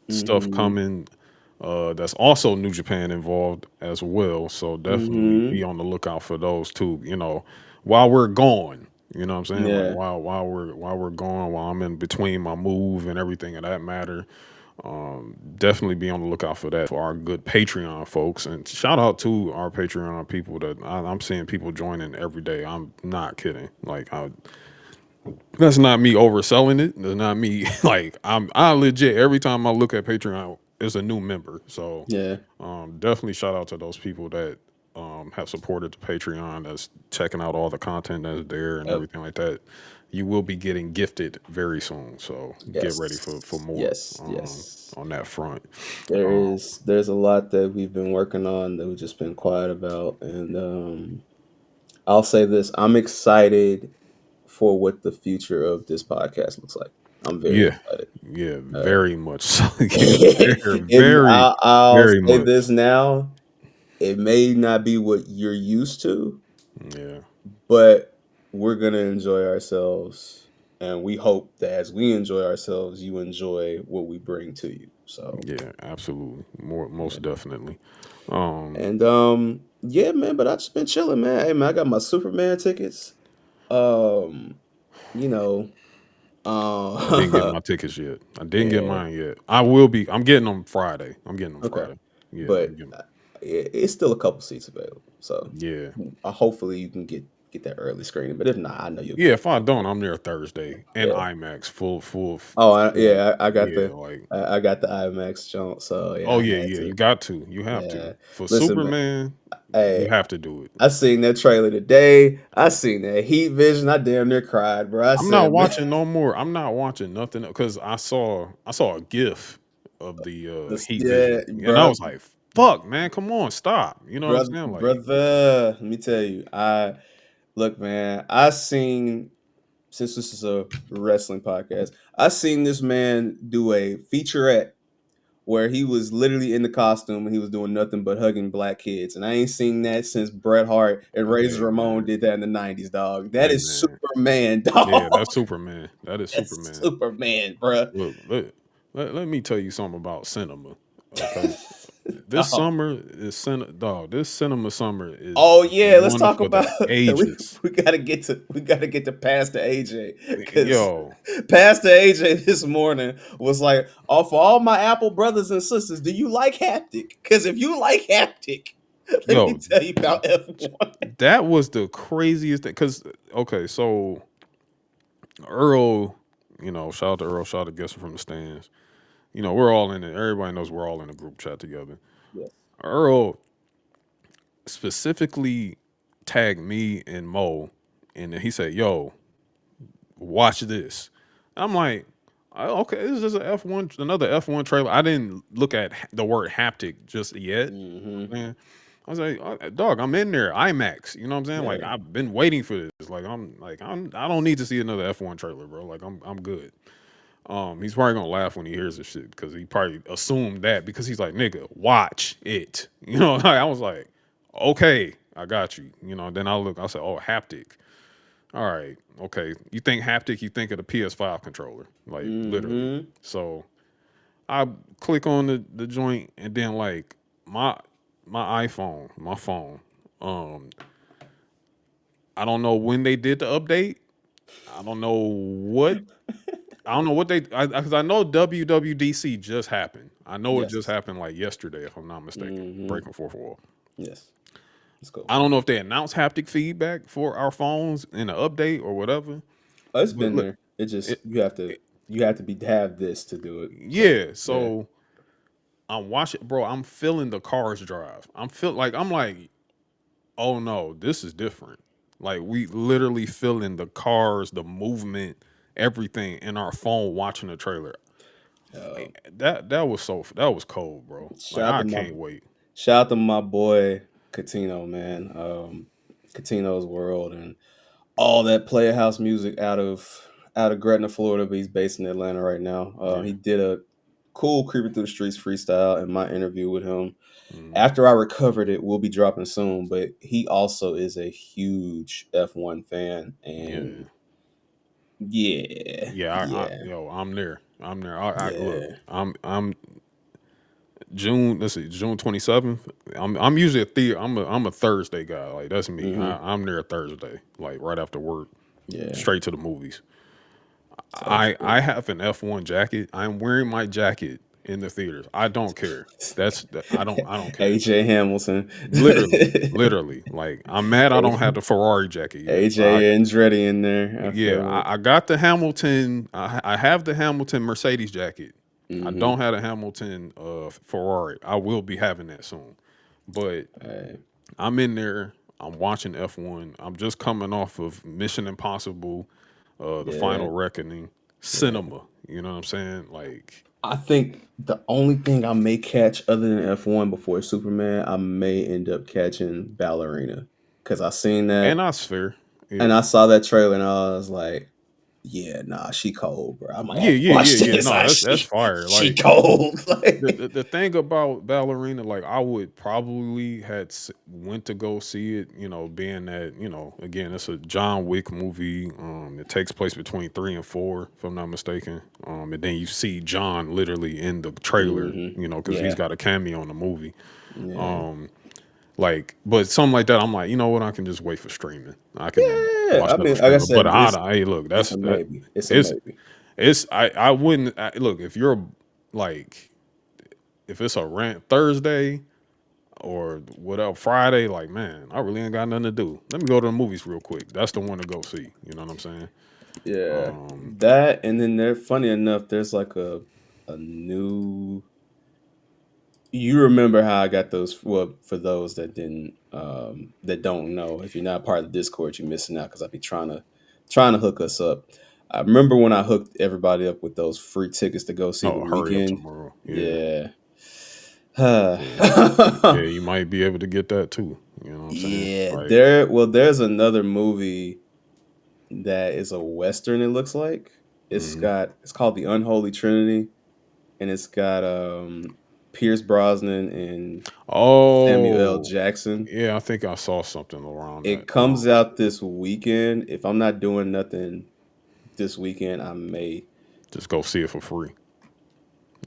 B: stuff
C: mm-hmm.
B: coming. That's also New Japan involved as well. So definitely
C: Mm-hmm.
B: be on the lookout for those too. While we're gone, you know what I'm saying? Like
C: Yeah.
B: while we're gone, while I'm in between my move and everything of that matter. Definitely be on the lookout for that for our good Patreon folks. And shout out to our Patreon people that I'm seeing people joining every day. I'm not kidding. Like that's not me overselling it. That's not me. Like I legit every time I look at Patreon, it's a new member. So
C: Yeah.
B: definitely shout out to those people that have supported the Patreon. That's checking out all the content that's there and
C: Yep.
B: everything like that. You will be getting gifted very soon. So get ready for
C: Yes.
B: more
C: Yes. Yes.
B: on that front. Um,
C: There's a lot that we've been working on that we've just been quiet about, and I'll say this: I'm excited for what the future of this podcast looks like. I'm very
B: yeah,
C: excited.
B: yeah,
C: Uh,
B: very much. So. Yeah, very,
C: and
B: very,
C: I'll
B: very
C: say
B: much.
C: this now: it may not be what you're used to,
B: Yeah,
C: but we're gonna enjoy ourselves, and we hope that as we enjoy ourselves, you enjoy what we bring to you. So
B: yeah, absolutely.
C: yeah,
B: Most definitely. Um,
C: and yeah, man. But I just been chilling, man. Hey, man, I got my Superman tickets. Um, you know,
B: I didn't get
C: uh,
B: my tickets yet. I didn't get
C: yeah,
B: mine yet. I will be. I'm getting them Friday. I'm getting them
C: okay,
B: Friday. Yeah, I'm
C: but
B: getting.
C: it's still a couple seats available. So
B: Yeah,
C: hopefully you can get that early screening. But if not, I know you'll
B: yeah.
C: get
B: If I don't,
C: it.
B: I'm there Thursday and
C: Yeah.
B: IMAX
C: Oh,
B: full.
C: I got
B: Yeah,
C: the
B: like
C: I got the IMAX jump, so yeah,
B: oh
C: I
B: yeah,
C: had
B: yeah.
C: to.
B: You got to. You have to
C: Yeah,
B: for
C: listen, man.
B: Superman. You
C: Hey,
B: have to do it.
C: I seen that trailer today. I seen that Heat Vision. I damn near cried, bro. I
B: I'm not
C: said, man,
B: watching no more. I'm not watching nothing because I saw a GIF of the Heat
C: yeah,
B: Vision, and I
C: bro,
B: was like, "Fuck, man, come on, stop!" You know what I'm saying? Like,
C: brother. Let me tell you, I look, man. I seen since this is a wrestling podcast, I seen this man do a featurette where he was literally in the costume and he was doing nothing but hugging black kids. And I ain't seen that since Bret Hart and Razor
B: hey
C: Ramon
B: man,
C: did that in the 90s, dog. That
B: hey
C: is
B: man,
C: Superman,
B: yeah,
C: dog.
B: that's Superman. That is
C: That's
B: Superman.
C: Superman, bruh.
B: Look, let me tell you something about cinema. Okay, this
C: Dog.
B: summer is dog. This cinema summer is
C: Oh yeah, let's
B: one
C: talk
B: for
C: about
B: the ages.
C: we gotta get to Pastor AJ because
B: Yo,
C: Pastor AJ this morning was like, "Oh, for all my Apple brothers and sisters, do you like haptic? Because if you like haptic, let me
B: yo,
C: tell you about F1."
B: that was the craziest thing. Cause okay, so Earl, shout out to Earl, shout out to Guesser from the stands. We're all in it. Everybody knows we're all in a group chat together.
C: Yes.
B: Earl specifically tagged me and Mo, and then he said, "Yo, watch this." I'm like, okay, this is another F1 trailer. I didn't look at the word haptic just yet.
C: Mm-hmm.
B: Man, I was like, dog, I'm in there, IMAX. You know what I'm saying? Like,
C: Yeah.
B: I've been waiting for this. I don't need to see another F1 trailer, bro. Like, I'm good. He's probably gonna laugh when he hears this shit because he probably assumed that because he's like, nigga, watch it. Like, I was like, okay, I got you. Then I said, oh, haptic. All right, okay. You think haptic, you think of the PS5 controller, like literally.
C: Mm-hmm.
B: So I click on the joint and then like my my phone. Um, I don't know when they did the update. I don't know what I don't know what they because I know WWDC just happened. I know it just
C: Yes.
B: happened like yesterday, if I'm not mistaken.
C: Mm-hmm.
B: Breaking fourth wall.
C: Yes. Let's go.
B: I don't know if they announced haptic feedback for our phones in the update or whatever.
C: Oh, it's
B: But
C: been
B: look,
C: there. It just
B: it,
C: you have to be have this to do it. So
B: yeah.
C: yeah.
B: So I'm watching, bro. I'm feeling the cars drive. I'm like, oh no, this is different. Like we literally feeling the cars, the movement, everything in our phone watching the trailer.
C: Uh,
B: That was cold, bro. Like
C: shout out
B: I
C: to my
B: can't wait.
C: shout out to my boy Catino, man. Catino's World and all that Playhouse music out of Gretna, Florida, but he's based in Atlanta right now.
B: Yeah.
C: He did a cool Creeping Through the Streets freestyle in my interview with him.
B: Mhm.
C: After I recovered it, will be dropping soon. But he also is a huge F1 fan, and
B: Yeah.
C: yeah,
B: Yeah,
C: yeah,
B: yo, I'm there. I'm there. I look,
C: yeah.
B: I'm June. Let's see, June 27th. I'm usually I'm a Thursday guy. Like that's me.
C: Hmm.
B: I'm there Thursday, like right after work,
C: Yeah,
B: straight to the movies.
C: type
B: I
C: shit.
B: have an F1 jacket. I'm wearing my jacket in the theaters. I don't care. I don't care.
C: AJ Hamilton,
B: Literally. Like I'm mad I don't have the Ferrari jacket yet, but
C: AJ Andretti in there. I
B: yeah,
C: feel it.
B: I got the Hamilton. I have the Hamilton Mercedes jacket. I
C: Hmm.
B: don't have a Hamilton Ferrari. I will be having that soon. But I'm in there. I'm watching F1. I'm just coming off of Mission Impossible, The
C: Yeah,
B: Final Reckoning,
C: yeah.
B: cinema. You know what I'm saying? Like,
C: I think the only thing I may catch other than F1 before Superman, I may end up catching Ballerina because I seen
B: and
C: that
B: that's fair.
C: and
B: Yeah.
C: I saw that trailer and I was like, yeah, nah, she cold, bro. I might
B: Yeah,
C: have to
B: yeah,
C: watch
B: yeah, yeah.
C: this.
B: No,
C: Ah,
B: that's fire.
C: she
B: Like
C: cold.
B: the,
C: Like,
B: the the thing about Ballerina, like I would probably went to go see it. You know, being that again, it's a John Wick movie. It takes place between 3 and 4, if I'm not mistaken. And then you see John literally in the trailer.
C: hmm,
B: You know, because he's
C: yeah,
B: got a cameo in the movie.
C: yeah,
B: Um, like, but something like that, I'm like, you know what? I can just wait for streaming. I can
C: yeah.
B: watch
C: I
B: that on
C: mean, like I
B: streaming. But
C: said,
B: hey, look,
C: it's a maybe. It's a
B: it's
C: maybe.
B: I wouldn't look if you're like if it's a rant Thursday or whatever Friday, like man, I really ain't got nothing to do. Let me go to the movies real quick. That's the one to go see. You know what I'm saying?
C: Yeah,
B: Um,
C: that and then there. Funny enough, there's like a new. You remember how I got those? Well, for those that didn't, that don't know, if you're not part of the Discord, you're missing out because I be trying to hook us up. I remember when I hooked everybody up with those free tickets to go see the
B: oh, hurry up
C: weekend.
B: tomorrow. Yeah,
C: Yeah,
B: yeah, yeah. You might be able to get that too. You know what I'm saying?
C: yeah.
B: Like,
C: There's another movie that is a western. It looks like
B: mhm.
C: it's called The Unholy Trinity, and it's got Pierce Brosnan and Samuel L.
B: Oh,
C: Jackson.
B: yeah. I think I saw something around
C: It
B: that.
C: comes out this weekend. If I'm not doing nothing this weekend, I may.
B: Just go see it for free.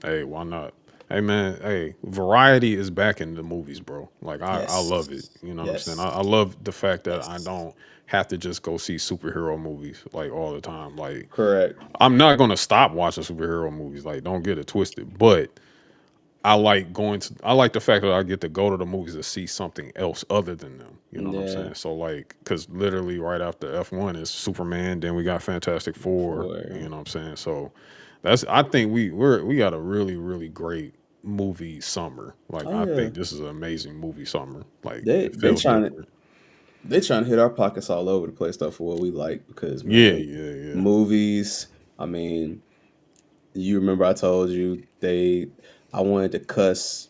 B: Hey, why not? Hey man, hey, variety is back in the movies, bro. Like I love it.
C: Yes.
B: You know what I'm saying?
C: Yes.
B: I love the fact that I
C: Yes.
B: don't have to just go see superhero movies like all the time. Like
C: Correct.
B: I'm not gonna stop watching superhero movies. Like don't get it twisted. But I like the fact that I get to go to the movies to see something else other than them. You know what I'm
C: Yeah.
B: saying? So like, cause literally right after F1 is Superman, then we got Fantastic Four.
C: For
B: You know what I'm saying? So I think we got a really, really great movie summer. Like
C: oh
B: I
C: yeah,
B: think this is an amazing movie summer. Like
C: they
B: it
C: they
B: feels
C: trying to
B: different.
C: they trying to hit our pockets all over the place stuff for what we like because
B: Yeah,
C: man,
B: yeah, yeah.
C: movies. I mean, you remember I told you I wanted to cuss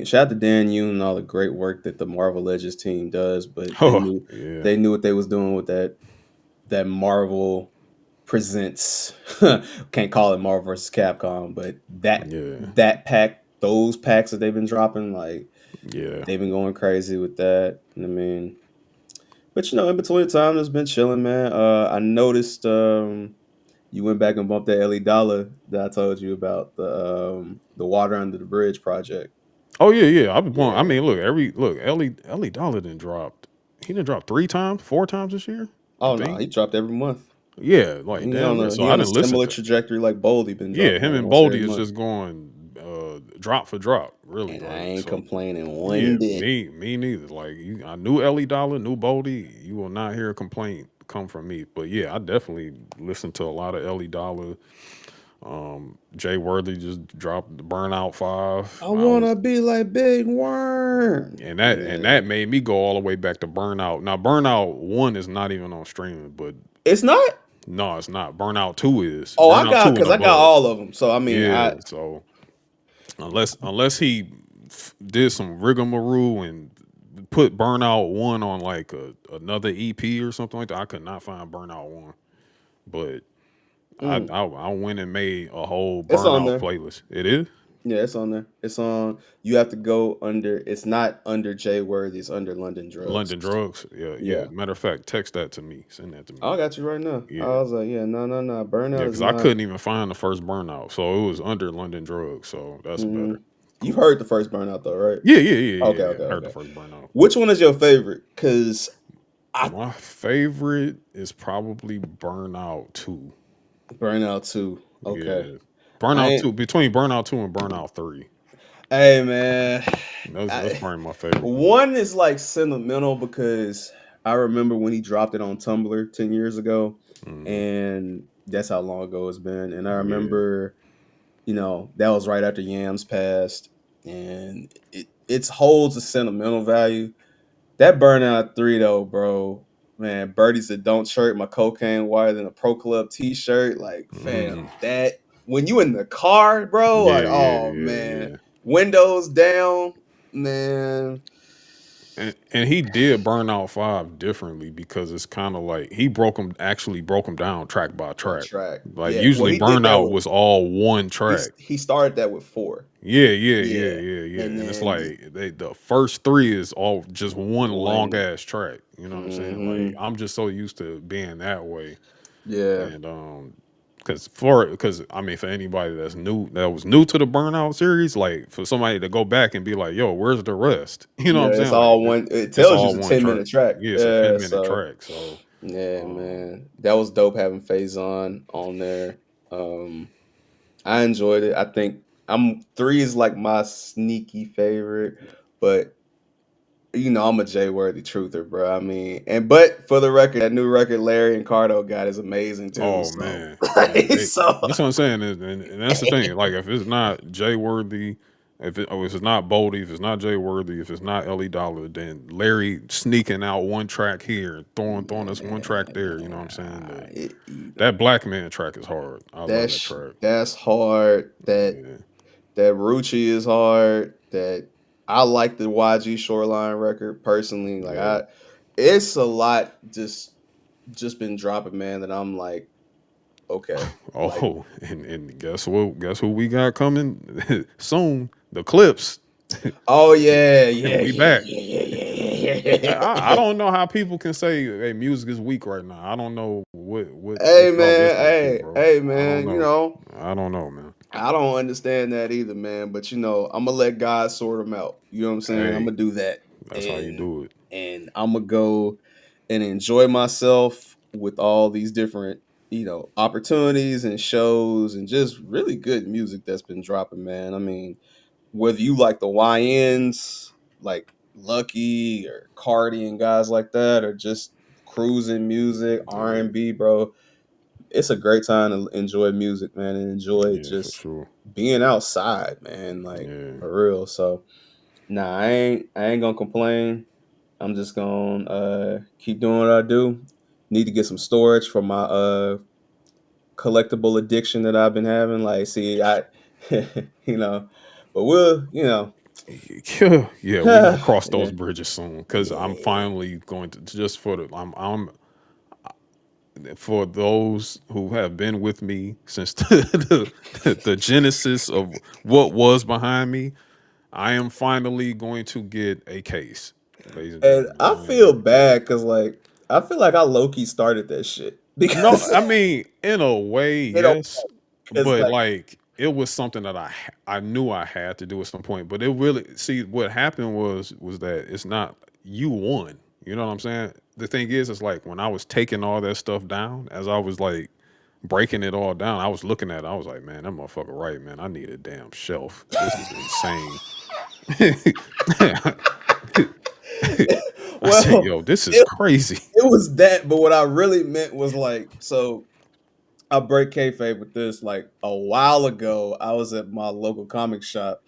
C: shout out to Dan Yoon and all the great work that the Marvel Legends team does, but
B: Oh, yeah,
C: they knew what they was doing with that Marvel presents. Can't call it Marvel versus Capcom, but
B: yeah,
C: those packs that they've been dropping, like
B: yeah.
C: they've been going crazy with that. I mean, but in between time, it's been chilling, man. I noticed you went back and bumped that Ellie Dollar that I told you about the water under the bridge project.
B: Oh yeah, yeah. I've been going. I
C: Yeah.
B: mean, look. Ellie Dollar didn't dropped. He didn't drop 3 times, 4 times this year. I
C: Oh no,
B: think.
C: he dropped every month.
B: Yeah, like damn near. So
C: He
B: I
C: on a
B: didn't listen
C: similar
B: to.
C: trajectory like Boldy been
B: Yeah,
C: dropping
B: him
C: like
B: and
C: once every
B: Boldy is
C: month,
B: just going drop for drop, really.
C: and I
B: Like
C: ain't
B: so.
C: complaining
B: Yeah,
C: one bit.
B: me neither. Like I knew Ellie Dollar, knew Boldy. You will not hear a complaint come from me. But yeah, I definitely listened to a lot of Ellie Dollar. Jay Worthy just dropped the Burnout 5.
C: I
B: I
C: wanna
B: was
C: be like Big Worm.
B: and
C: Yeah,
B: that made me go all the way back to Burnout. Now Burnout 1 is not even on streaming, but
C: it's not.
B: no, it's not. Burnout 2 is.
C: Oh,
B: Burnout 2 and
C: I got
B: above.
C: all of them. So I mean,
B: Yeah, so unless he did some rigmarole and put Burnout 1 on like another EP or something like that, I could not find Burnout 1. but
C: Mm.
B: I went and made a whole
C: It's on
B: burnout
C: there.
B: playlist. It is
C: Yeah, it's on there. It's on. You have to go under. It's not under Jay Worthy. It's under London Drugs.
B: London Drugs. Yeah, yeah.
C: Yeah.
B: Matter of fact, text that to me. Send that to me.
C: I got you right now. I
B: Yeah.
C: was like, yeah, no, no, no.
B: Yeah,
C: Burnout is
B: because I
C: not.
B: couldn't even find the first burnout, so it was under London Drugs. So that's
C: Hmm.
B: better.
C: You've
B: Cool.
C: heard the first Burnout though, right?
B: Yeah, yeah, yeah,
C: Okay,
B: yeah, yeah.
C: okay,
B: I heard the
C: okay.
B: first burnout.
C: Which one is your favorite? Cause I
B: My favorite is probably Burnout Two.
C: Burnout 2. Okay.
B: Yeah,
C: I
B: Burnout
C: ain't.
B: Two, between Burnout Two and Burnout Three.
C: Hey man.
B: That's
C: I,
B: probably my favorite one.
C: one is like sentimental because I remember when he dropped it on Tumblr 10 years ago,
B: Hmm.
C: and that's how long ago it's been. And I
B: Yeah.
C: remember, that was right after Yams passed, and it holds a sentimental value. That Burnout 3 though, bro, man, Birdies that don't shirt, my cocaine wider than a Pro Club t-shirt. Like,
B: Hmm.
C: fam, that when you in the car, bro,
B: Yeah,
C: like,
B: yeah,
C: oh
B: yeah,
C: man,
B: yeah.
C: windows down, man.
B: And he did Burnout Five differently because it's kind of like he broke him down track by
C: By
B: track.
C: track.
B: Like
C: Yeah. Well,
B: usually
C: he did that
B: Burnout
C: with
B: was all one track.
C: he started that with 4.
B: Yeah, yeah, yeah,
C: Yeah.
B: yeah,
C: And
B: yeah. And it's
C: then
B: like the first three is all just one long
C: one.
B: ass track. You know what I'm saying? Like
C: Hmm.
B: I'm just so used to being that way.
C: Yeah.
B: And because I mean for anybody that was new to the Burnout series, like for somebody to go back and be like, yo, where's the rest? You know what
C: Yeah,
B: I'm
C: it's
B: saying? Like
C: all one. It
B: it's
C: tells you
B: all
C: it's a
B: one
C: 10-minute
B: track.
C: track.
B: Yeah, it's a
C: Yeah.
B: 10-minute
C: So
B: track. So
C: yeah,
B: um
C: man, that was dope having Faison on there. I enjoyed it. I think I'm 3 is like my sneaky favorite, but I'm a Jay Worthy truther, bro. I mean, but for the record, that new record Larry and Cardo got is amazing too.
B: oh
C: So,
B: man. Yeah,
C: so
B: that's what I'm saying. And that's the thing. Like if it's not Jay Worthy, if it's not Boldy, if it's not Jay Worthy, if it's not Ellie Dollar, then Larry sneaking out one track here, throwing us one track there. You know what I'm saying?
C: man,
B: That Black Man track is hard. I love that track.
C: that's hard.
B: Yeah.
C: That Rucci is hard. That I like the YG Shoreline record personally. Like
B: Yeah.
C: it's a lot just been dropping, man. That I'm like, okay, like,
B: Oh, and guess what? Guess who we got coming soon? The Clips.
C: oh yeah, yeah,
B: We
C: yeah,
B: back.
C: yeah, yeah, yeah, yeah,
B: I
C: yeah.
B: don't know how people can say, "Hey, music is weak right now." I don't know what
C: Hey
B: y'all
C: man,
B: listening to, bro.
C: hey
B: I don't
C: man,
B: know. I don't know, man.
C: I don't understand that either, man. But I'm gonna let God sort them out. You know what I'm saying? I'm
B: Hey,
C: gonna do that,
B: that's how you
C: and
B: do it.
C: I'm gonna go and enjoy myself with all these different opportunities and shows and just really good music that's been dropping, man. I mean, whether you like the YNs, like Lucky or Cardi and guys like that, or just cruising music,
B: Yeah,
C: R&B, bro, it's a great time to enjoy music, man, and enjoy
B: yeah, for
C: just
B: sure.
C: being outside, man, like
B: Yeah,
C: for real. So, nah, I ain't gonna complain. I'm just gonna keep doing what I do. Need to get some storage for my collectible addiction that I've been having. Like, see, I you know, but we'll,
B: yeah, yeah. We gonna cross those
C: yeah,
B: bridges soon because I'm
C: yeah.
B: finally going to just for the I'm for those who have been with me since the genesis of what was behind me. I am finally going to get a case, ladies and
C: And
B: gentlemen.
C: I
B: I am
C: feel
B: going to get a
C: bad
B: case.
C: because like I feel like I low key started that shit
B: No,
C: because
B: I mean, in a way,
C: you know,
B: yes,
C: because
B: but
C: like
B: like it was something that I knew I had to do at some point. But it really see what happened was that it's not you won. You know what I'm saying? The thing is, it's like when I was taking all that stuff down, as I was like breaking it all down, I was looking at it. I was like, man, that motherfucker right, man. I need a damn shelf. This is insane. I said,
C: well,
B: yo, this is
C: it,
B: crazy.
C: it was that, but what I really meant was like so. I break kayfabe with this. Like a while ago, I was at my local comic shop,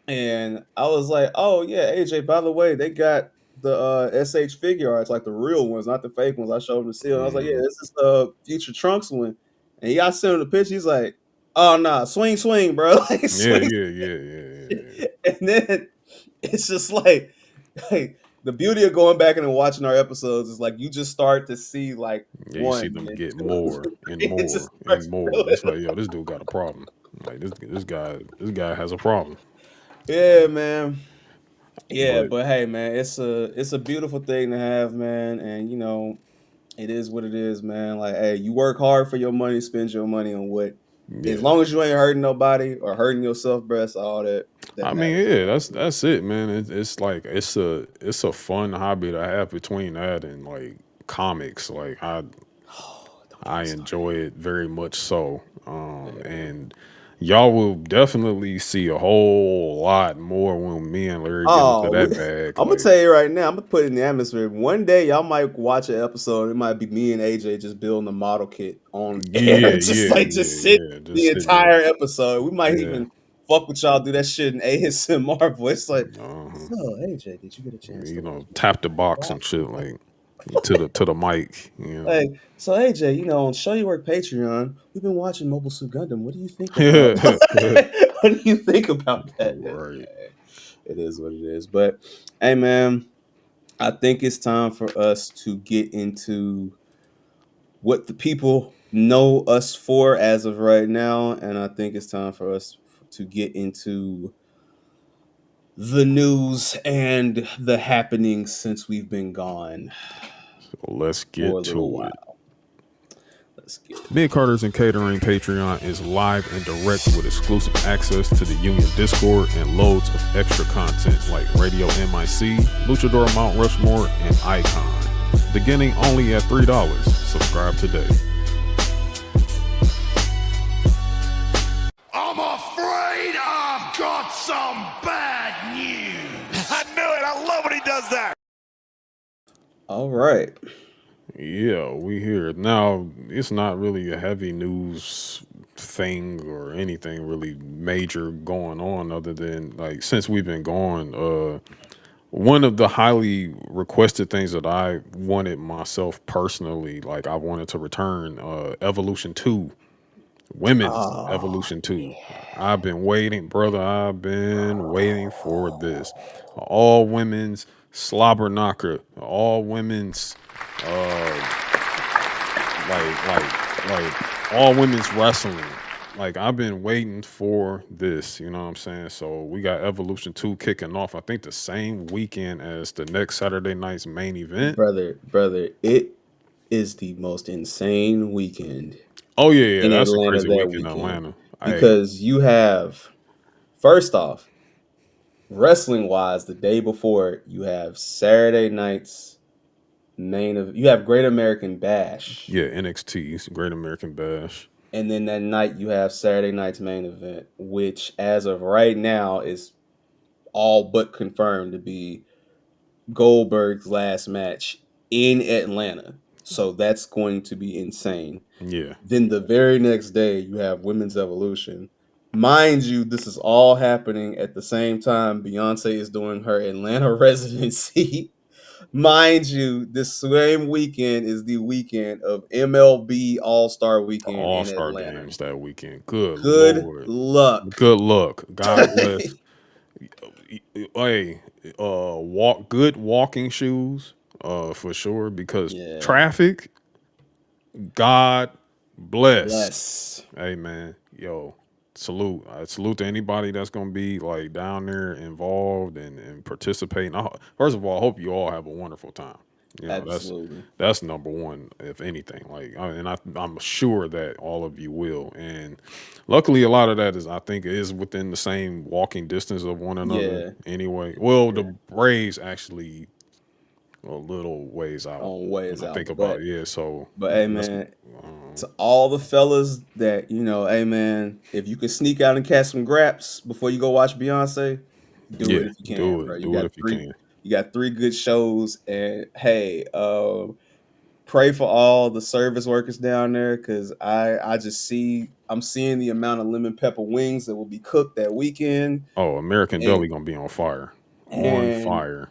C: and I was like, "Oh yeah, AJ. By the way, they got the SH figure arts, like the real ones, not the fake ones." I showed him the seal. And I was like, "Yeah,
B: Mhm.
C: this is the Future Trunks one." And he got sent him the picture. He's like, "Oh nah, swing, swing, bro, like
B: Yeah,
C: swing."
B: yeah, yeah, yeah, yeah, yeah.
C: And then it's just like the beauty of going back and watching our episodes is like you just start to see like
B: Yeah, you see
C: one
B: them
C: and
B: get
C: two.
B: more and
C: It
B: more
C: just
B: and
C: starts
B: more.
C: building.
B: It's like, yo, this dude got a problem. Like this guy has a problem.
C: Yeah, man. Yeah,
B: But
C: but hey, man, it's a beautiful thing to have, man, and it is what it is, man. Like, hey, you work hard for your money, spend your money on what, as
B: yeah,
C: long as you ain't hurting nobody or hurting yourself, bro. That's all that
B: I mean,
C: matters,
B: yeah,
C: bro.
B: that's it, man. It's like it's a fun hobby to have between that and like comics. Like
C: Oh, don't get
B: I
C: me started.
B: enjoy it very much so.
C: Yeah.
B: And y'all will definitely see a whole lot more when me and Larry get into
C: Oh,
B: that bag.
C: I'm gonna
B: Like,
C: tell you right now. I'm gonna put it in the atmosphere. One day, y'all might watch an episode. It might be me and AJ just building a model kit on
B: yeah,
C: air, just
B: yeah,
C: like
B: yeah,
C: just sit
B: yeah.
C: the
B: Just sitting there.
C: entire episode. We might
B: Yeah.
C: even fuck with y'all, do that shit in ASMR voice. Like,
B: Uh-huh.
C: so AJ, did you get a chance to
B: You
C: watch
B: know,
C: my
B: tap the box
C: block?
B: and shit like to the mic, you
C: Like, so AJ, on Show Your Work Patreon, we've been watching Mobile Suit Gundam. What do you think about?
B: know.
C: What do you think about that?
B: Right.
C: It is what it is. But hey, man. I think it's time for us to get into what the people know us for as of right now. And I think it's time for us to get into the news and the happenings since we've been gone
B: So let's
C: for a
B: get
C: little
B: to it.
C: while. Let's get it.
B: Mid Carters and Catering Patreon is live and direct with exclusive access to the Union Discord and loads of extra content like Radio MIC, Luchador Mount Rushmore, and Icon. Beginning only at $3. Subscribe today.
A: I'm afraid I've got some bad news. I knew it. I love when he does that.
C: All right.
B: Yeah, we here. Now, it's not really a heavy news thing or anything really major going on other than like since we've been gone, one of the highly requested things that I wanted myself personally, like I wanted to return Evolution 2, Women's
C: Oh,
B: Evolution 2.
C: yeah.
B: I've been waiting, brother. I've been waiting for this. All women's slobber knocker, all women's like all women's wrestling. Like I've been waiting for this, you know what I'm saying? So we got Evolution 2 kicking off, I think the same weekend as the next Saturday night's main event.
C: Brother, it is the most insane weekend
B: Oh yeah, yeah,
C: in
B: that's a
C: Atlanta
B: crazy
C: that
B: weekend in
C: weekend
B: Atlanta. Hey,
C: because you have, first off, wrestling wise, the day before you have Saturday night's you have Great American Bash,
B: yeah, NXT's Great American Bash.
C: and then that night you have Saturday night's main event, which as of right now is all but confirmed to be Goldberg's last match in Atlanta. So that's going to be insane.
B: Yeah.
C: Then the very next day, you have Women's Evolution. Mind you, this is all happening at the same time Beyonce is doing her Atlanta residency. Mind you, this same weekend is the weekend of MLB All Star
B: The
C: Weekend in
B: All-Star
C: Atlanta.
B: games that weekend. Good
C: Good
B: Lord.
C: luck.
B: Good luck. God bless. Hey, good walking shoes, for sure, because
C: Yeah.
B: traffic, God bless.
C: Bless.
B: Hey man, yo, salute. I salute to anybody that's gonna be like down there involved and participating. First of all, I hope you all have a wonderful time. You know,
C: Absolutely.
B: that's number one, if anything. Like, I'm sure that all of you will. And luckily, a lot of that is, I think, is within the same walking distance of one another.
C: Yeah.
B: Anyway, well,
C: Yeah.
B: the Braves actually a little ways out
C: On
B: when
C: ways
B: I think
C: out.
B: about it. Yeah, so
C: But hey
B: that's
C: man,
B: um,
C: to all the fellas that hey man, if you can sneak out and catch some graps before you go watch Beyonce, do
B: yeah,
C: it if you can, bro.
B: do it if you can.
C: You got three good shows, and hey, pray for all the service workers down there because I'm seeing the amount of lemon pepper wings that will be cooked that weekend,
B: Oh, American
C: and
B: Deli gonna be on fire. On
C: and
B: fire.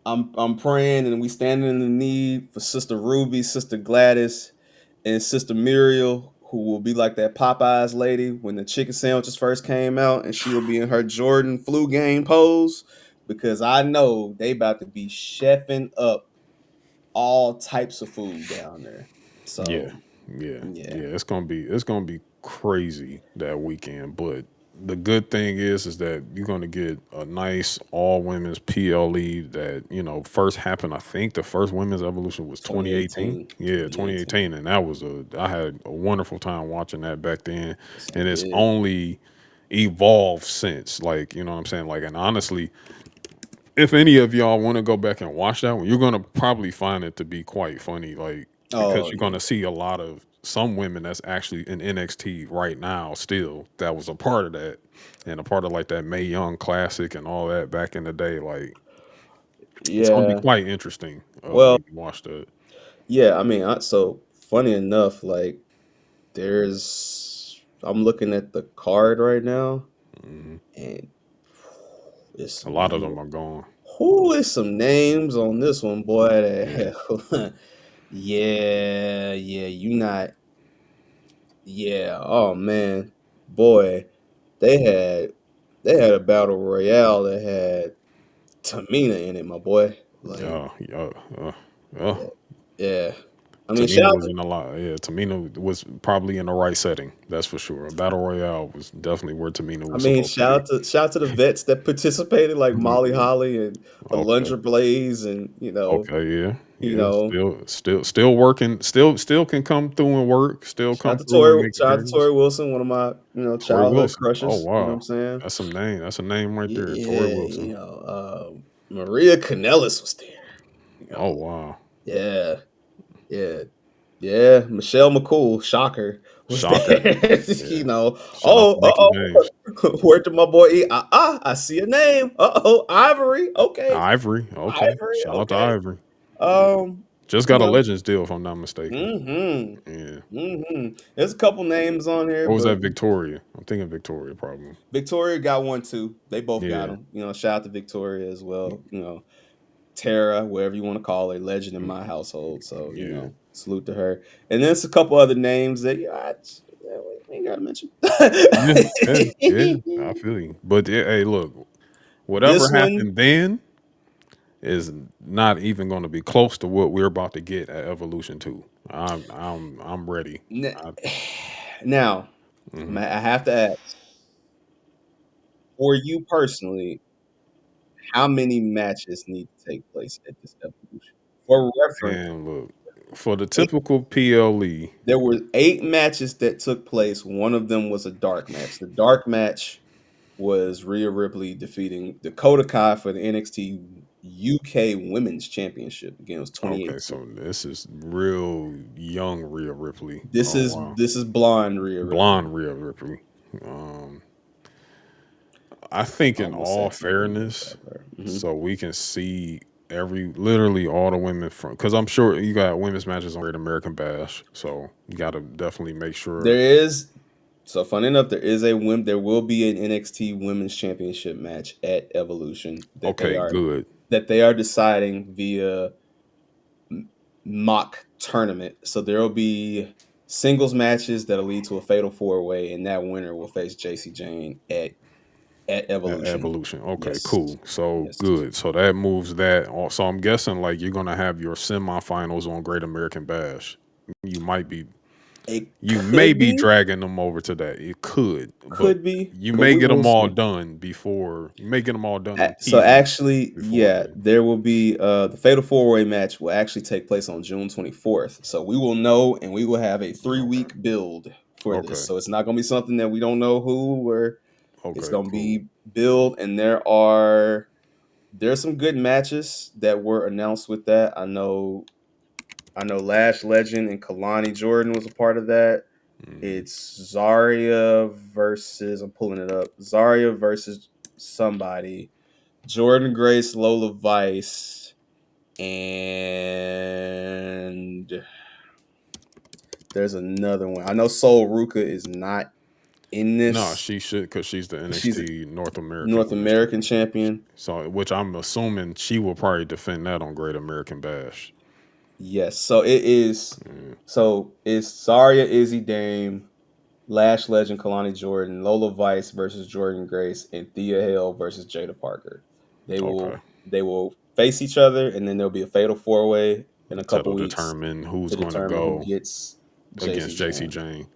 C: I'm praying and we standing in the need for Sister Ruby, Sister Gladys, and Sister Muriel, who will be like that Popeyes lady when the chicken sandwiches first came out, and she will be in her Jordan flu game pose. because I know they about to be chefing up all types of food down there.
B: Yeah,
C: So
B: yeah,
C: yeah,
B: yeah. It's gonna be crazy that weekend. But the good thing is that you're gonna get a nice all women's PLE that first happened. I think the first women's evolution was 2018.
C: 2018,
B: Yeah, 2018, and that was I had a wonderful time watching that back then,
C: Yes, I
B: and it's
C: did.
B: only evolved since. Like what I'm saying. Like, and honestly, if any of y'all want to go back and watch that one, you're gonna probably find it to be quite funny, like because
C: Oh
B: you're
C: yeah,
B: gonna see a lot of some women that's actually in NXT right now still that was a part of that and a part of like that Mae Young Classic and all that back in the day. Like it's gonna be
C: yeah.
B: quite interesting
C: Well,
B: when you watch that.
C: yeah. I mean, so funny enough, like I'm looking at the card right now,
B: Hmm.
C: and it's
B: A
C: some
B: lot of
C: name.
B: them are gone.
C: Who is some names on this one, boy?
B: Yeah.
C: Yeah, yeah. You not. Yeah. Oh man, boy. They had they had a battle royale that had Tamina in it, my boy. Like,
B: Yeah. Yeah. Yeah.
C: yeah, yeah. I mean, shout
B: Tamina
C: out
B: was
C: to
B: in a lot. Yeah, Tamina was probably in the right setting. That's for sure. A battle royale was definitely where Tamina
C: I
B: was
C: mean,
B: supposed to be.
C: shout out to the vets that participated, like
B: Mhm,
C: Molly
B: yeah.
C: Holly and
B: Okay.
C: Alundra Blaze, and
B: Okay. Yeah.
C: you
B: Yeah.
C: know,
B: Still working. Still can come through and work. Still come through and make
C: Shout out to
B: appearances.
C: Tori Wilson, one of my
B: Tori
C: childhood
B: Wilson. Oh
C: crushes. You know what I'm
B: wow.
C: saying?
B: That's some name. That's a name right there. Tori
C: Yeah,
B: Wilson.
C: Maria Kanellis was there. You
B: Oh
C: know,
B: wow.
C: yeah, yeah, yeah. Michelle McCool, shocker, was
B: Shocker.
C: there.
B: Yeah. Shout out
C: Oh,
B: to Mickey James.
C: where did my boy E? I see a name. Ivory. Okay,
B: Ivory. Okay.
C: Ivory.
B: Shout out to
C: Okay.
B: Ivory.
C: Um,
B: Just
C: you
B: got a
C: know,
B: Legends deal if I'm not mistaken.
C: mm-hmm,
B: Yeah.
C: mm-hmm. There's a couple names on here,
B: Or was that
C: but
B: Victoria? I'm thinking Victoria probably.
C: Victoria got one too. They both got
B: Yeah.
C: them. Shout out to Victoria as well. Tara, whatever you want to call her, legend in
B: Mm,
C: my household. So
B: yeah.
C: salute to her. And then there's a couple other names that we ain't gotta mention.
B: Yeah. Yeah. Yeah. I feel you. But yeah, hey, look, whatever
C: This one,
B: happened then is not even going to be close to what we're about to get at Evolution 2. I'm ready.
C: n-
B: I,
C: now
B: mhm.
C: I have to ask for you personally, how many matches need to take place at this evolution? For reference,
B: And look, for the
C: eight,
B: typical PLE,
C: there were 8 matches that took place. One of them was a dark match. The dark match was Rhea Ripley defeating Dakota Kai for the NXT UK Women's Championship. Again, it was
B: okay,
C: 2018.
B: so this is real young Rhea Ripley.
C: This
B: Oh
C: is
B: wow.
C: this is blonde Rhea Ripley.
B: Blonde Rhea Ripley. Um, I think in
C: Almost
B: all
C: sexy. Let me
B: fairness,
C: describe her.
B: so we can see literally all the women from, because I'm sure you got women's matches on Great American Bash, so you got to definitely make
C: There
B: sure.
C: is so funny enough, there will be an NXT Women's Championship match at Evolution
B: Okay, good.
C: that they are deciding via mock tournament. So there will be singles matches that'll lead to a fatal 4-way, and that winner will face JC Jane at Evolution.
B: Evolution. Okay,
C: Yes.
B: cool. So
C: Yes.
B: good. So that moves that. So I'm guessing like you're gonna have your semifinals on Great American Bash. You might be
C: It
B: You may be
C: be,
B: dragging them over to that. It but
C: could be,
B: you
C: but
B: may
C: we
B: get
C: will
B: them all
C: see.
B: done before. You may get them all done on
C: So
B: TV
C: actually,
B: before
C: yeah,
B: then.
C: there will be the Fatal 4-Way match will actually take place on June 24th. So we will know, and we will have a 3-week
B: Okay.
C: build for this.
B: Okay.
C: So it's not going to be something that we don't know who or it's
B: Okay.
C: going to
B: Cool.
C: be build. And there's some good matches that were announced with that. I know Lash Legend and Kalani Jordan was a part of that.
B: Hmm.
C: It's Zarya versus, I'm pulling it up. Zarya versus somebody. Jordan Grace, Lola Vice, and there's another one. I know Soul Ruka is not in
B: No,
C: this
B: she should because she's the
C: because she's a
B: NXT North American
C: North
B: Women's
C: American
B: Champion.
C: champion.
B: So, which I'm assuming she will probably defend that on Great American Bash.
C: Yes, so it is.
B: Mm,
C: So it's Zarya, Izzy Dame, Lash Legend, Kalani Jordan, Lola Vice versus Jordan Grace, and Thea Hale versus Jada Parker. They
B: Okay.
C: will face each other, and then there'll be a fatal 4-way in a couple
B: That'll
C: weeks
B: determine who's
C: to
B: going to
C: determine who
B: go
C: gets
B: against
C: JC
B: JC
C: Jane.
B: Jane.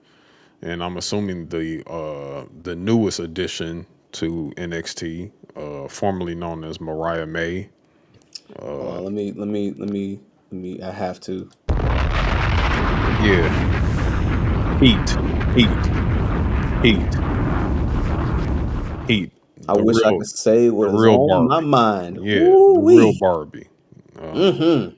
B: And I'm assuming the newest addition to NXT, formerly known as Mariah May.
C: Hold on, let me. I have to.
B: Yeah, heat, heat, heat, heat.
C: I wish I could say
B: The
C: what is
B: real
C: on my
B: Barbie.
C: mind.
B: Yeah,
C: Ooh
B: the real
C: wee.
B: Barbie. Um,
C: Mm-hmm.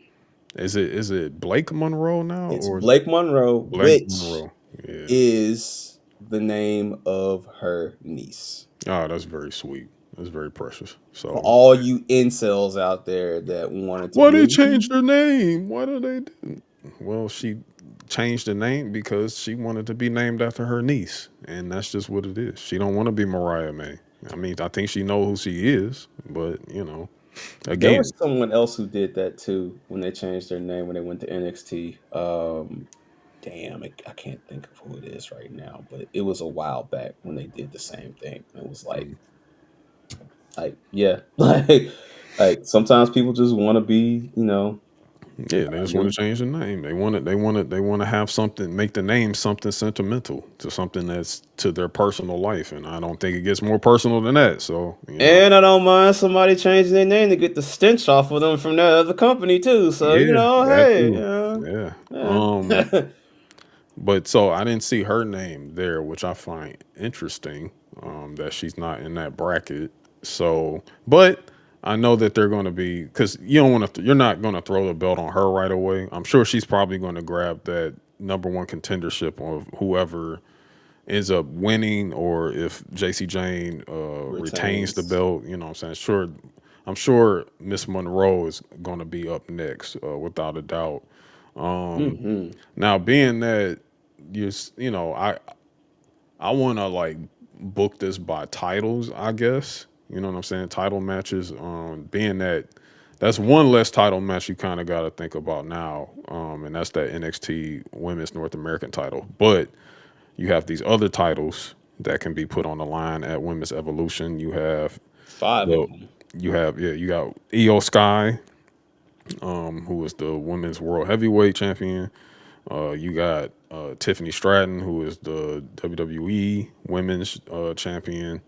B: is it Blake Monroe now
C: It's
B: or
C: Blake Monroe,
B: Blake
C: which
B: Monroe? Yeah.
C: is the name of her niece.
B: Oh, that's very sweet. That's very precious.
C: For
B: So
C: all you incels out there that wanted to
B: why
C: be
B: they
C: like,
B: changed her name? Why did they do? Well, she changed the name because she wanted to be named after her niece, and that's just what it is. She don't want to be Mariah May. I mean, I think she know who she is, but
C: there
B: again,
C: was someone else who did that too when they changed their name when they went to NXT. Damn, I can't think of who it is right now, but it was a while back when they did the same thing. It was
B: mm,
C: like yeah, like sometimes people just want to be,
B: yeah, they just want to
C: them.
B: change the name. They want to have something, make the name something sentimental to something that's to their personal life, and I don't think it gets more personal than that. So
C: And I don't mind somebody changing their name to get the stench off of them from that other company too. So
B: yeah, that
C: hey,
B: too. Yeah.
C: yeah.
B: But so I didn't see her name there, which I find interesting, that she's not in that bracket. So, but I know that they're going to be, because you don't want to, you're not going to throw the belt on her right away. I'm sure she's probably going to grab that number one contendership of whoever ends up winning, or if JC Jane retains the
C: Retains.
B: belt. You know what I'm saying? Sure, I'm sure Miss Monroe is going to be up next, without a doubt.
C: Hmm.
B: Now, being that I want to like book this by titles, I guess. You know what I'm saying? Title matches. Being that that's one less title match you kind of got to think about now, and that's that NXT Women's North American title. But you have these other titles that can be put on the line at Women's Evolution. You have
C: Five of
B: the
C: them.
B: you got Io Sky, who is the Women's World Heavyweight Champion. You got Tiffany Stratton, who is the WWE Women's Champion.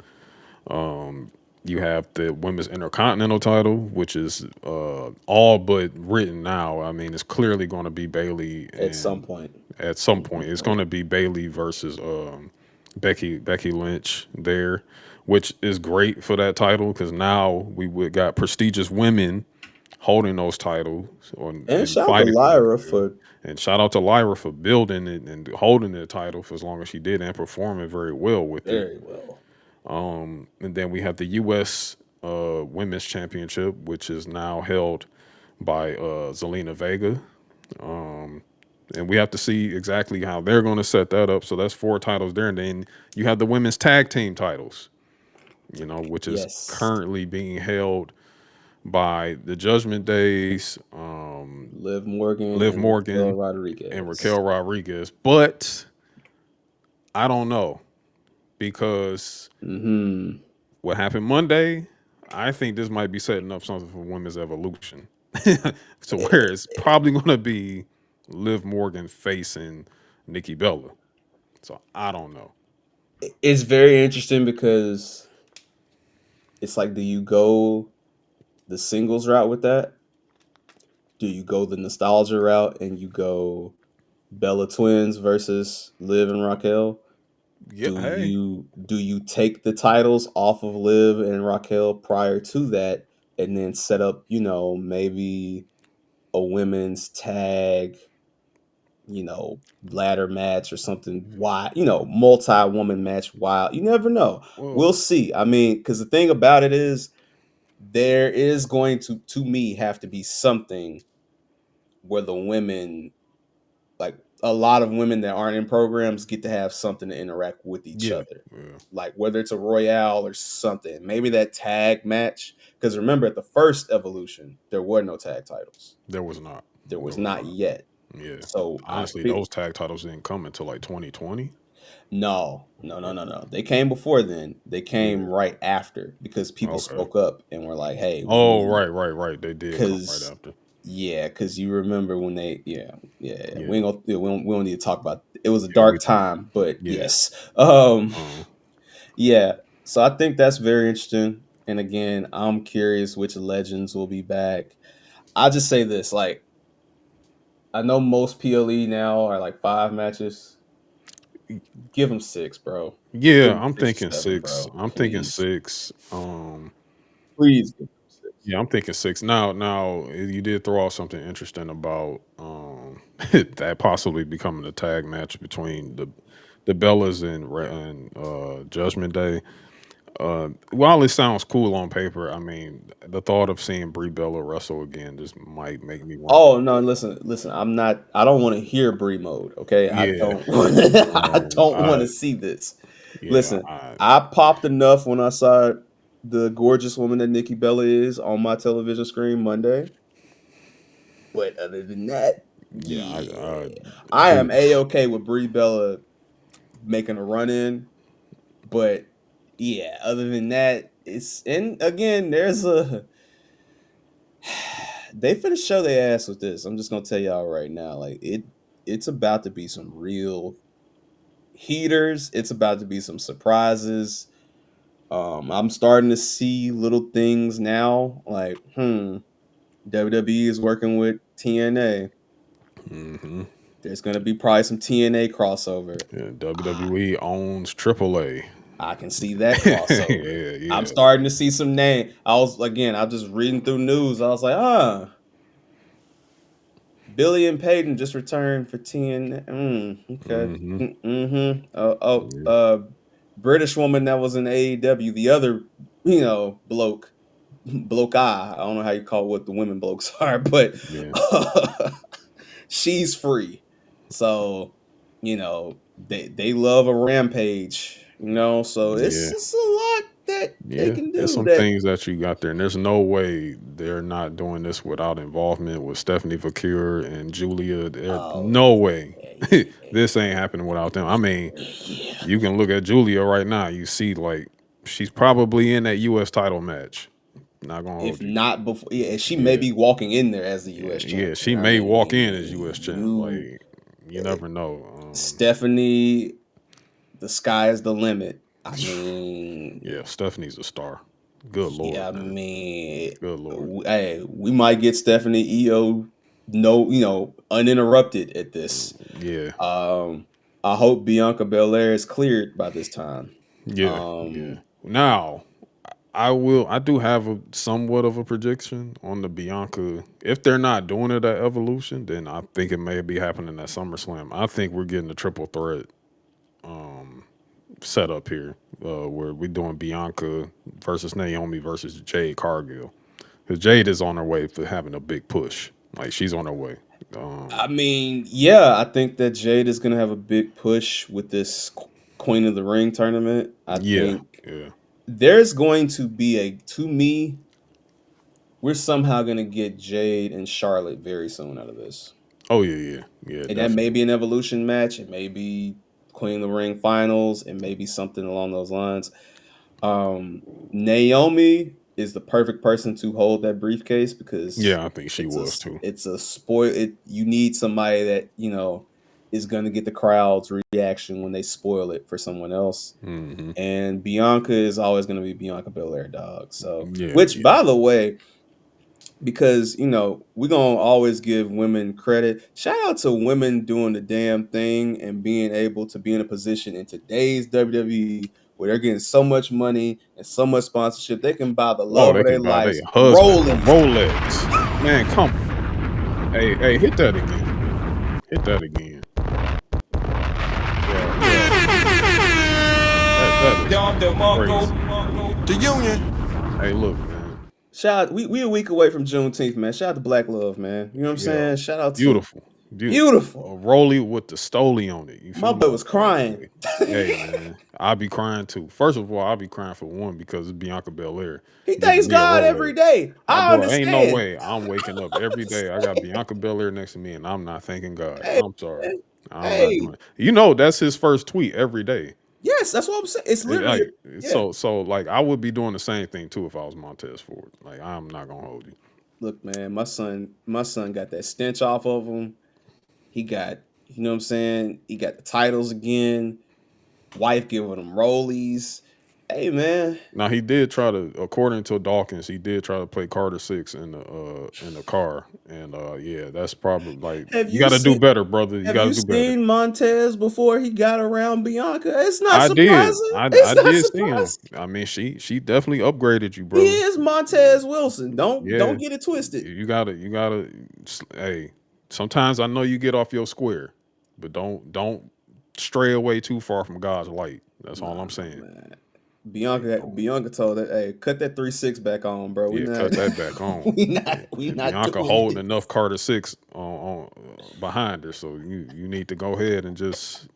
B: You have the Women's Intercontinental title, which is all but written now. I mean, it's clearly going to be Bailey,
C: At some
B: and
C: point.
B: at some
C: At
B: point,
C: some
B: it's going
C: point.
B: to be Bailey versus Becky Lynch there, which is great for that title because now we got prestigious women holding those titles
C: And
B: and
C: shout out to
B: fighting for them.
C: Lyra
B: Yeah.
C: for
B: And shout out to Lyra for building it and holding the title for as long as she did and performing very well with it.
C: very well.
B: And then we have the U.S. Women's Championship, which is now held by Zelina Vega. And we have to see exactly how they're going to set that up. So that's four titles there. And then you have the women's tag team titles, which is
C: Yes.
B: currently being held by the Judgment Days,
C: Liv Morgan
B: Liv
C: and Raquel
B: Morgan, and
C: Rodriguez.
B: Raquel Rodriguez. But I don't know because
C: Hmm.
B: what happened Monday, I think this might be setting up something for women's evolution. So where it's probably going to be Liv Morgan facing Nikki Bella. So I don't know.
C: It's very interesting because it's like, do you go the singles route with that? Do you go the nostalgia route and you go Bella Twins versus Liv and Raquel?
B: Yeah, hey.
C: Do you take the titles off of Liv and Raquel prior to that and then set up, maybe a women's tag, ladder match or something wild, multi-woman match wild. You never know.
B: Well,
C: We'll see. I mean, because the thing about it is there is going to me have to be something where the women, like a lot of women that aren't in programs, get to have something to interact with each
B: yeah,
C: other,
B: yeah.
C: like whether it's a royale or something, maybe that tag match. Because remember, at the first Evolution there were no tag titles.
B: There was not.
C: There
B: There
C: was
B: was
C: not
B: not.
C: yet.
B: Yeah.
C: So I
B: Honestly,
C: feel
B: those tag titles didn't come until like 2020.
C: No. They came before then. They came
B: Yeah.
C: right after because people
B: Okay.
C: spoke up and were like, "Hey, we
B: Oh,
C: need,"
B: right. They did come right
C: because
B: after.
C: because you remember when they, yeah.
B: Yeah.
C: We don't need to talk about. It was a
B: Yeah. We
C: dark
B: don't.
C: time, but
B: Yeah.
C: yes,
B: Um.
C: yeah. So I think that's very interesting. And again, I'm curious which legends will be back. I'll just say this: like, I know most PLE now are like 5 matches. Give them 6, bro. Give
B: Yeah.
C: them
B: I'm
C: 6 or
B: thinking
C: 7,
B: six.
C: bro.
B: I'm thinking
C: Please,
B: 6.
C: please give them 6.
B: Yeah, I'm thinking 6. Now, you did throw out something interesting about that possibly becoming a tag match between the Bellas and Judgment Day. While it sounds cool on paper, I mean, the thought of seeing Brie Bella wrestle again just might make me want.
C: Oh no, listen. I'm not. I don't want to hear Brie mode. Okay, I
B: Yeah,
C: don't. I
B: no,
C: don't want to see this.
B: yeah,
C: Listen, I popped enough when I saw the gorgeous woman that Nikki Bella is on my television screen Monday. But other than that,
B: yeah,
C: yeah, I
B: dude,
C: am a-okay with Brie Bella making a run in. But yeah, other than that, it's, and again, there's a they finna show their ass with this. I'm just gonna tell y'all right now, like it's about to be some real heaters. It's about to be some surprises. I'm starting to see little things now, like WWE is working with TNA.
B: hmm
C: There's gonna be probably some TNA crossover.
B: yeah,
C: Ah,
B: WWE owns AAA.
C: I can see that crossover.
B: Yeah,
C: I'm
B: yeah,
C: starting to see some name. I was just reading through news. I was like, Billy and Peyton just returned for 10. Okay.
B: hmm yeah,
C: British woman that was in AEW, the other, bloke, bloke I don't know how you call what the women blokes are, but
B: yeah,
C: she's free. So, they love a rampage, so
B: yeah.
C: it's a lot that they
B: Yeah,
C: can
B: there's
C: do
B: some
C: that.
B: things that you got there, and there's no way they're not doing this without involvement with Stephanie Vakir and Julia. There's
C: Oh,
B: no way
C: yeah.
B: this ain't happening without them. I mean,
C: Yeah.
B: you can look at Julia right now. You see, like, she's probably in that U.S. title match. Not gonna
C: If
B: hold you.
C: not before, yeah, she may
B: Yeah,
C: be walking in there as the
B: yeah,
C: U.S.
B: yeah.
C: champion.
B: She
C: I
B: may walk in as U.S.
C: mean,
B: champ. Like, you
C: eh,
B: never know.
C: Stephanie, the sky is the limit. I mean,
B: Yeah, Stephanie's a star. Good
C: yeah,
B: lord,
C: I
B: man.
C: mean,
B: Good lord.
C: hey, we might get Stephanie EO no, uninterrupted at this.
B: Yeah,
C: Um, I hope Bianca Belair is cleared by this time.
B: yeah.
C: Um,
B: Now, I do have a somewhat of a prediction on the Bianca. If they're not doing it at Evolution, then I think it may be happening at SummerSlam. I think we're getting a triple threat setup here, where we're doing Bianca versus Naomi versus Jade Cargill. Because Jade is on her way for having a big push. Like, she's on her way.
C: I mean, yeah, I think that Jade is going to have a big push with this Queen of the Ring tournament. I
B: Yeah,
C: think
B: yeah.
C: there's going to be to me, we're somehow going to get Jade and Charlotte very soon out of this.
B: Oh yeah,
C: And that may
B: definitely.
C: be an evolution match. It may be Queen of the Ring finals. It may be something along those lines. Um, Naomi is the perfect person to hold that briefcase because
B: Yeah, I think she was too.
C: it's a spoil. You need somebody that is going to get the crowd's reaction when they spoil it for someone else.
B: Hmm.
C: And Bianca is always going to be Bianca Belair, dog. So,
B: Yeah,
C: which
B: yeah.
C: by the way, because we're gonna always give women credit. Shout out to women doing the damn thing and being able to be in a position in today's WWE where they're getting so much money and so much sponsorship, they can buy the
B: Oh,
C: love
B: they
C: of their
B: can buy their
C: lives,
B: husbands a
C: Rollies.
B: Rolex. Man, come on. Hey, hit that again. Hit that again. Yeah. That is crazy.
A: The Union.
B: Hey, look, man.
C: Shout out, we a week away from Juneteenth, man. Shout out to Black Love, man. You know what I'm
B: Yeah,
C: saying? Shout out to
B: beautiful, beautiful. A
C: beautiful.
B: Rolly with the Stoli on it. You
C: My
B: feel
C: boy
B: me?
C: was crying.
B: Hey, man. I'll be crying too. First of all, I'll be crying for one because it's Bianca Belair
C: He
B: giving
C: thanks
B: me a
C: God every
B: Rolex.
C: day. I
B: Bro, ain't no
C: understand.
B: way I'm waking up
C: I
B: every day. I got
C: understand.
B: Bianca Belair next to me and I'm not thanking God.
C: Hey,
B: I'm sorry.
C: man.
B: I'm not
C: Hey,
B: doing it. You know, that's his first tweet every day.
C: yes, that's what I'm saying. It's literally,
B: Like
C: yeah.
B: so like I would be doing the same thing too if I was Montez Ford. Like I'm not gonna hold you.
C: Look, man, my son got that stench off of him. He got, you know what I'm saying? He got the titles again. Wife giving him rollies. Hey, man.
B: Now he did try to, according to Dawkins, he did try to play Carter 6 in the car, and yeah, that's probably like
C: Have
B: you
C: you
B: got to do
C: seen
B: better, brother. You
C: have
B: got to
C: you
B: do better.
C: seen Montez before he got around Bianca? It's not
B: I did,
C: surprising.
B: I
C: It's not
B: did see him.
C: surprising.
B: I mean, she definitely upgraded you,
C: He
B: brother.
C: is Montez Wilson.
B: Yeah,
C: Don't get it twisted.
B: you gotta. Hey, sometimes I know you get off your square, but don't stray away too far from God's light. That's all
C: Nah,
B: I'm saying.
C: man.
B: Like,
C: Bianca told her, "Hey, cut that 3-6 back on, bro. We
B: yeah,
C: not,
B: cut that back on.
C: we
B: And
C: not
B: Bianca
C: doing
B: holding
C: it."
B: enough Carter 6 behind her, so you need to go ahead and just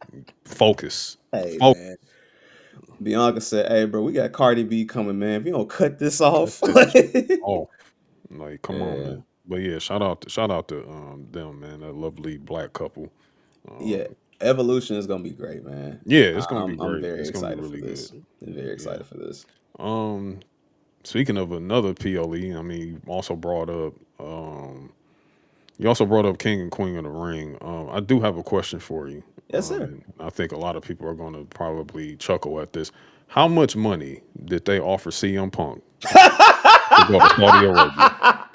B: focus.
C: Hey,
B: Focus.
C: man. Bianca said, "Hey, bro, we got Cardi B coming, man. If you don't cut this
B: Cut
C: off."
B: this off. Like, come on,
C: Yeah.
B: man. But yeah, shout out to them, man. That lovely black couple.
C: Yeah,
B: Um,
C: Evolution is gonna be great, man.
B: yeah, it's gonna be
C: I'm
B: great.
C: very
B: It's gonna be
C: excited for
B: really good.
C: this. I'm very
B: Yeah.
C: excited for this.
B: Um, Speaking of another PLE, I mean, you also brought up King and Queen of the Ring. I do have a question for you.
C: Yes, sir.
B: And I think a lot of people are going to probably chuckle at this. How much money did they offer CM Punk to go to Saudi Arabia?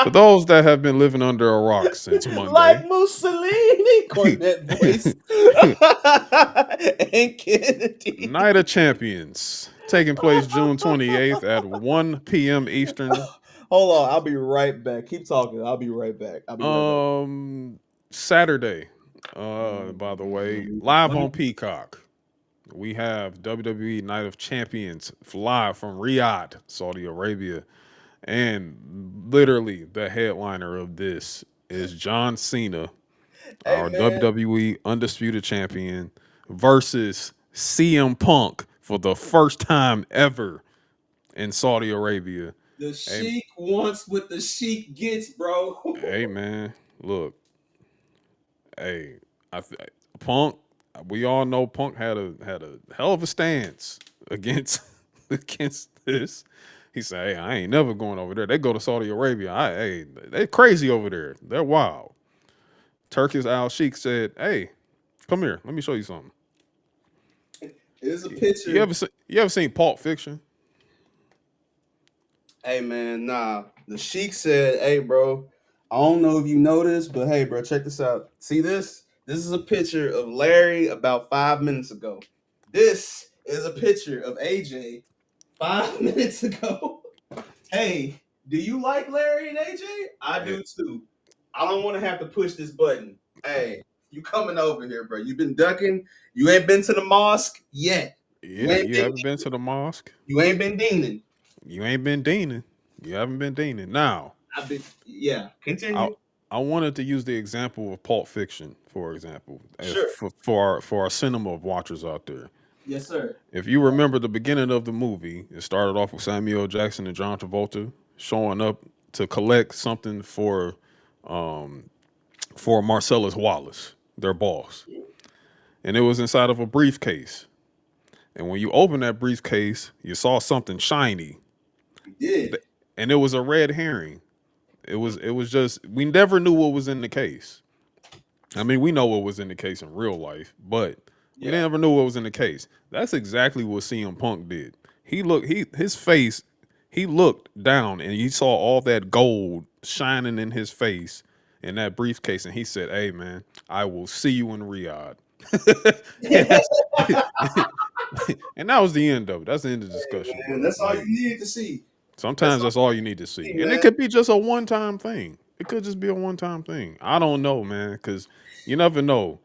B: For those that have been living under a rock since
C: Like
B: Monday,
C: Mussolini, Cornette voice, and Kennedy.
B: Night of Champions taking place June 28th at 1 p.m. Eastern.
C: Hold on, I'll be right back. Keep talking. I'll be right back. I'll be right back.
B: Saturday, by the way, live
C: Let me.
B: on Peacock. We have WWE Night of Champions live from Riyadh, Saudi Arabia. And literally, the headliner of this is John Cena,
C: Hey,
B: our
C: man,
B: WWE Undisputed Champion, versus CM Punk for the first time ever in Saudi Arabia.
C: the
B: Hey,
C: Sheik wants what the Sheik gets, bro.
B: hey man, look, hey, Punk. We all know Punk had a hell of a stance against against this. He said, "Hey, I ain't never going over there. They go to Saudi Arabia. Hey, they crazy over there. They're wild." Turkish Al Sheikh said, "Hey, come here. Let me show you something.
C: Here's a picture.
B: You ever seen Pulp Fiction?
C: Hey, man, nah. The Sheik said, "Hey, bro, I don't know if you know this, but hey, bro, check this out. See this? This is a picture of Larry about 5 minutes ago. This is a picture of AJ 5 minutes ago. Hey, do you like Larry and AJ? I
B: Eh,
C: do too. I don't want to have to push this button. Hey, you coming over here, bro? You've been ducking. You ain't been to the mosque yet. You
B: Yeah,
C: ain't
B: you
C: been.
B: haven't been to the mosque.
C: You ain't been deaning.
B: You ain't been deaning. You haven't been deaning. Now,
C: I've been. Yeah.
B: I
C: Continue.
B: I wanted to use the example of Pulp Fiction, for example, if
C: Sure.
B: for our cinema watchers out there.
C: Yes, sir.
B: If you remember the beginning of the movie, it started off with Samuel L. Jackson and John Travolta showing up to collect something um, for Marcellus Wallace, their boss, and it was inside of a briefcase. And when you open that briefcase, you saw something shiny,
C: You did.
B: and it was a red herring. It was just we never knew what was in the case. I mean, we know what was in the case in real life, but we
C: Yeah.
B: never knew what was in the case. That's exactly what CM Punk did. His face, he looked down and he saw all that gold shining in his face in that briefcase, and he said, "Hey man, I will see you in Riyadh." and, and that was the end of it. That's the end of the discussion,
C: Man,
B: bro.
C: that's all you
B: Like
C: needed to see. That's
B: sometimes
C: all
B: that's all you need to see.
C: you need,
B: And it
C: man.
B: could be just a one-time thing. It could just be a one-time thing. I don't know, man, because you never know.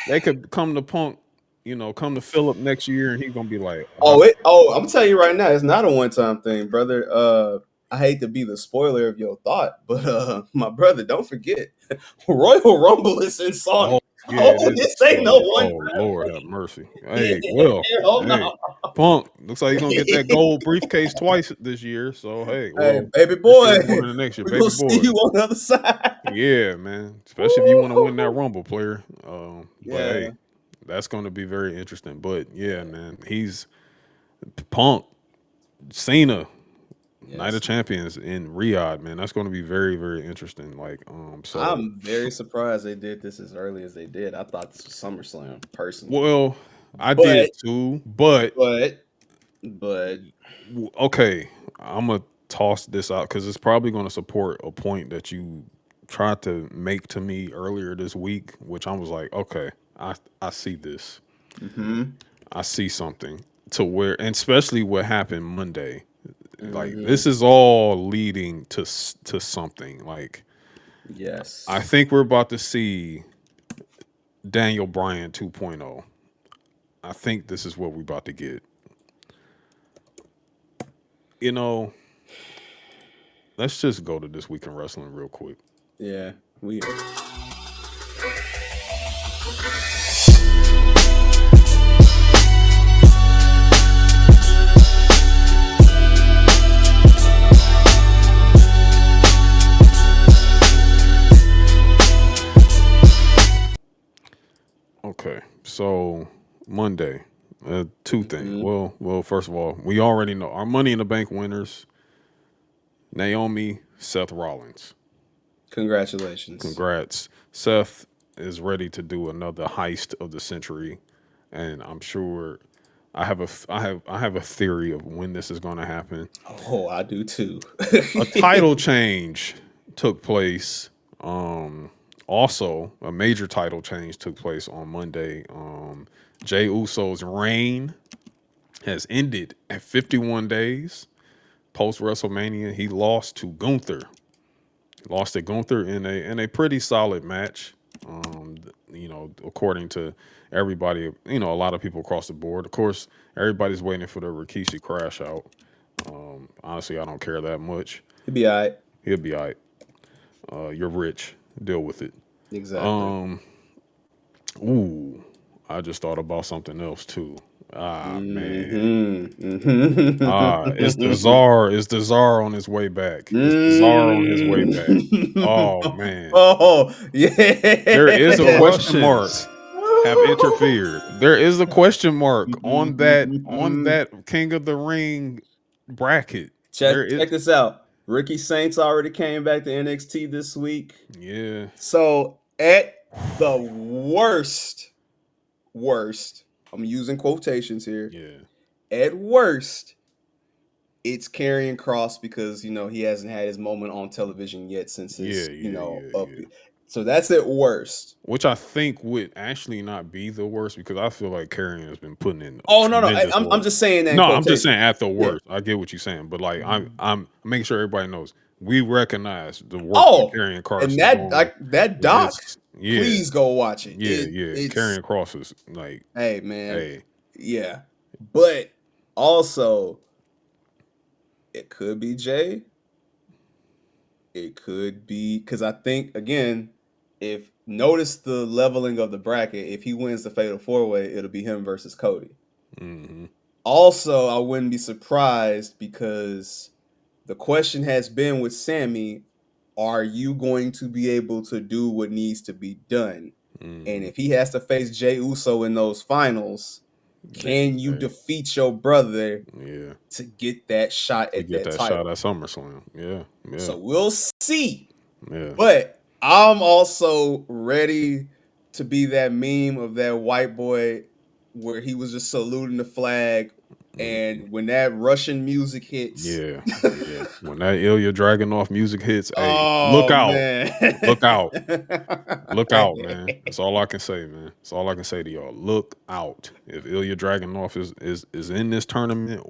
B: They could come to Punk, come to Philip next year, and he's gonna be like,
C: I'm telling you right now, it's not a one-time thing, brother. I hate to be the spoiler of your thought, but my brother, don't forget, Royal Rumble is in
B: "Oh,
C: Saudi.
B: Yeah, it
C: Oh,
B: is
C: this ain't no
B: extended.
C: one.
B: Oh Lord, have mercy.
C: Yeah,
B: Hey, well,
C: hell
B: hey,
C: no.
B: Punk looks like he's gonna get that gold briefcase twice this year. So hey,
C: Hey,
B: well,
C: baby
B: this
C: boy,
B: year going into next year,
C: we gonna
B: baby
C: see
B: boy.
C: you on the other side.
B: Yeah, man. Especially if you want to win that Rumble, player. But
C: Yeah.
B: hey, that's going to be very interesting. But yeah, man, he's Punk, Cena, Night of
C: Yes.
B: Champions in Riyadh, man. That's going to be very, very interesting. Like, so
C: I'm very surprised they did this as early as they did. I thought this was SummerSlam personally.
B: well, I
C: But
B: did too, but
C: but but
B: okay, I'm gonna toss this out because it's probably going to support a point that you tried to make to me earlier this week, which I was like, okay, I see this.
C: mhm.
B: I see something to where, and especially what happened Monday. Like
C: Mhm.
B: this is all leading to something. Like I
C: Yes.
B: think we're about to see Daniel Bryan 2.0. I think this is what we're about to get. You know, let's just go to this week in wrestling real quick.
C: Yeah. We
B: Okay, so Monday, two things.
C: mhm.
B: Well, first of all, we already know our Money in the Bank winners: Naomi, Seth Rollins.
C: Congratulations.
B: Congrats. Seth is ready to do another heist of the century, and I'm sure I have a theory of when this is going to happen.
C: Oh, I do too.
B: A title change took place. Also, a major title change took place on Monday. Jay Uso's reign has ended at 51 days post WrestleMania. He lost to Gunther. Lost to Gunther in a pretty solid match. According to everybody, a lot of people across the board. Of course, everybody's waiting for the Rikishi crash out. Honestly, I don't care that much.
C: He'll be all right.
B: He'll be all right. You're rich. Deal with it.
C: Exactly.
B: Um, ooh, I just thought about something else too. Ah man.
C: Mhm. Mhm.
B: It's the czar. It's the czar on his way back. It's the czar on his way back.
C: Mm.
B: Oh man.
C: Oh,
B: There is a
A: The
C: yeah.
B: question mark.
A: Russians.
B: Have interfered. There is a question mark on that King of the Ring bracket. There
C: Check
B: is,
C: this out. Ricky Saints already came back to NXT this week.
B: yeah,
C: So at the worst, I'm using quotations here.
B: yeah,
C: At worst, it's Karrion Cross because he hasn't had his moment on television yet since
B: yeah,
C: his
B: yeah, yeah,
C: up.
B: yeah.
C: So that's at worst.
B: Which I think would actually not be the worst because I feel like Carrion has been putting in
C: Oh no,
B: tremendous
C: I'm
B: work.
C: just saying that in
B: No, I'm just
C: quotation.
B: saying at the
C: Yeah.
B: worst. I get what you're saying, but like I'm making sure everybody knows we recognize the work that
C: Oh,
B: Carrion Cross
C: and
B: is
C: that
B: doing.
C: like that
B: And
C: doc,
B: it's yeah,
C: please go watch it.
B: yeah, yeah.
C: It's
B: Carrion Cross is like,
C: hey man,
B: hey,
C: yeah. But also it could be Jay. It could be because I think again, if notice the leveling of the bracket, if he wins the fatal four way, it'll be him versus Cody.
B: hmm
C: Also, I wouldn't be surprised because the question has been with Sammy, are you going to be able to do what needs to be done? And
B: hmm
C: if he has to face Jey Uso in those finals,
B: then
C: can you
B: hey,
C: defeat your brother
B: yeah,
C: to get that shot
B: to
C: at
B: get
C: that
B: that shot
C: title?
B: at SummerSlam. Yeah, yeah,
C: So we'll see.
B: yeah.
C: But I'm also ready to be that meme of that white boy where he was just saluting the flag.
B: Mhm.
C: And when that Russian music hits,
B: Yeah, yeah. When that Ilya Dragunov music hits, hey, look
C: oh
B: out,
C: man.
B: look out, look out, man. That's all I can say, man. That's all I can say to y'all. Look out. If Ilya Dragunov is in this tournament,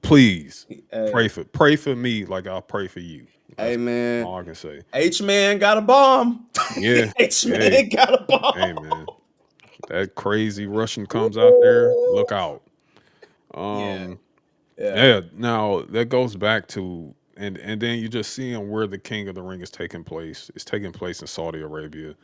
B: please
C: Hey,
B: pray for me like I'll pray for you.
C: hey
B: That's
C: man.
B: all I can say.
C: H man got a bomb.
B: Yeah.
C: H
B: Hey,
C: man got a
B: hey,
C: bomb.
B: man. That crazy Russian comes out there.
C: Woo.
B: Look out.
C: Yeah,
B: Um.
C: yeah.
B: Yeah, now that goes back to and then you just seeing where the King of the Ring is taking place. It's taking place in Saudi Arabia.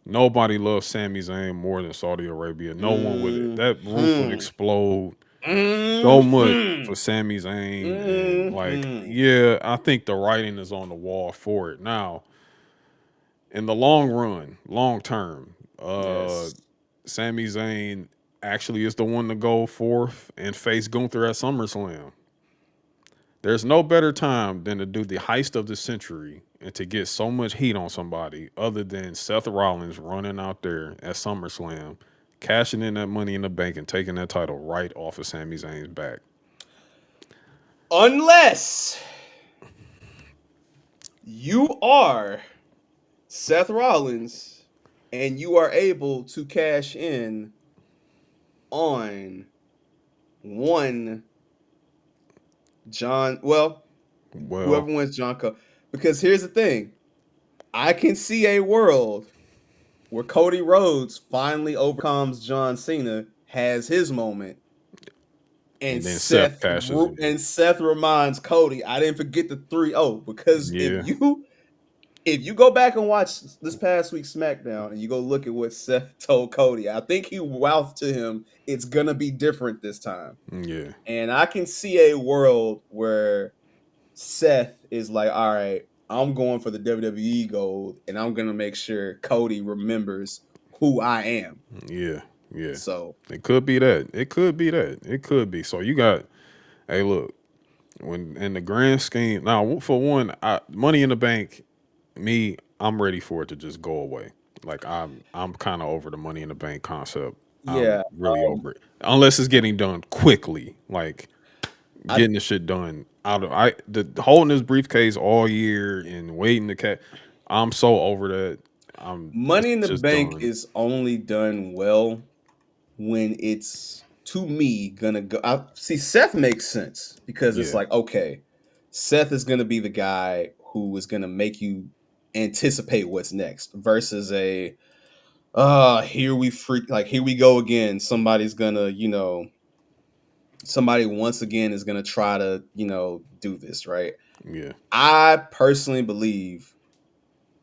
B: Nobody loves Sami Zayn more than Saudi Arabia. No one would. That roof would
C: Mhm.
B: explode so much for
C: Mhm.
B: Sami Zayn, and like,
C: Mhm.
B: yeah, I think the writing is on the wall for it now. In the long run, long term,
C: Yes.
B: Sami Zayn actually is the one to go forth and face Gunther at SummerSlam. There's no better time than to do the heist of the century and to get so much heat on somebody other than Seth Rollins running out there at SummerSlam, cashing in that money in the bank and taking that title right off of Sami Zayn's back.
C: Unless you are Seth Rollins and you are able to cash in on one John, well,
B: Well,
C: whoever wins John Cody. Because here's the thing, I can see a world where Cody Rhodes finally overcomes John Cena, has his moment, and
B: and then Seth cashes in.
C: Seth reminds Cody, I didn't forget the 3-0. Because if
B: Yeah,
C: you go back and watch this past week's SmackDown and you go look at what Seth told Cody, I think he mouthed to him, it's gonna be different this time.
B: yeah,
C: And I can see a world where Seth is like, all right, I'm going for the WWE gold, and I'm gonna make sure Cody remembers who I am.
B: yeah, yeah.
C: So
B: It could be that. It could be that. It could be. So you got, hey, look, when in the grand scheme, now for one, Money in the Bank, me, I'm ready for it to just go away. Like I'm kind of over the Money in the Bank concept. I'm
C: yeah,
B: really over it, unless it's getting done quickly, like
C: I
B: getting the shit done out of the holding this briefcase all year and waiting to catch. I'm so over that. It's
C: Money in the
B: just
C: Bank
B: done.
C: is only done well when it's, to me, gonna go. I see Seth makes sense because it's
B: Yeah,
C: like, okay, Seth is gonna be the guy who is gonna make you anticipate what's next versus a here we freak, like, here we go again. Somebody's gonna, somebody once again is gonna try to, do this, right?
B: yeah,
C: I personally believe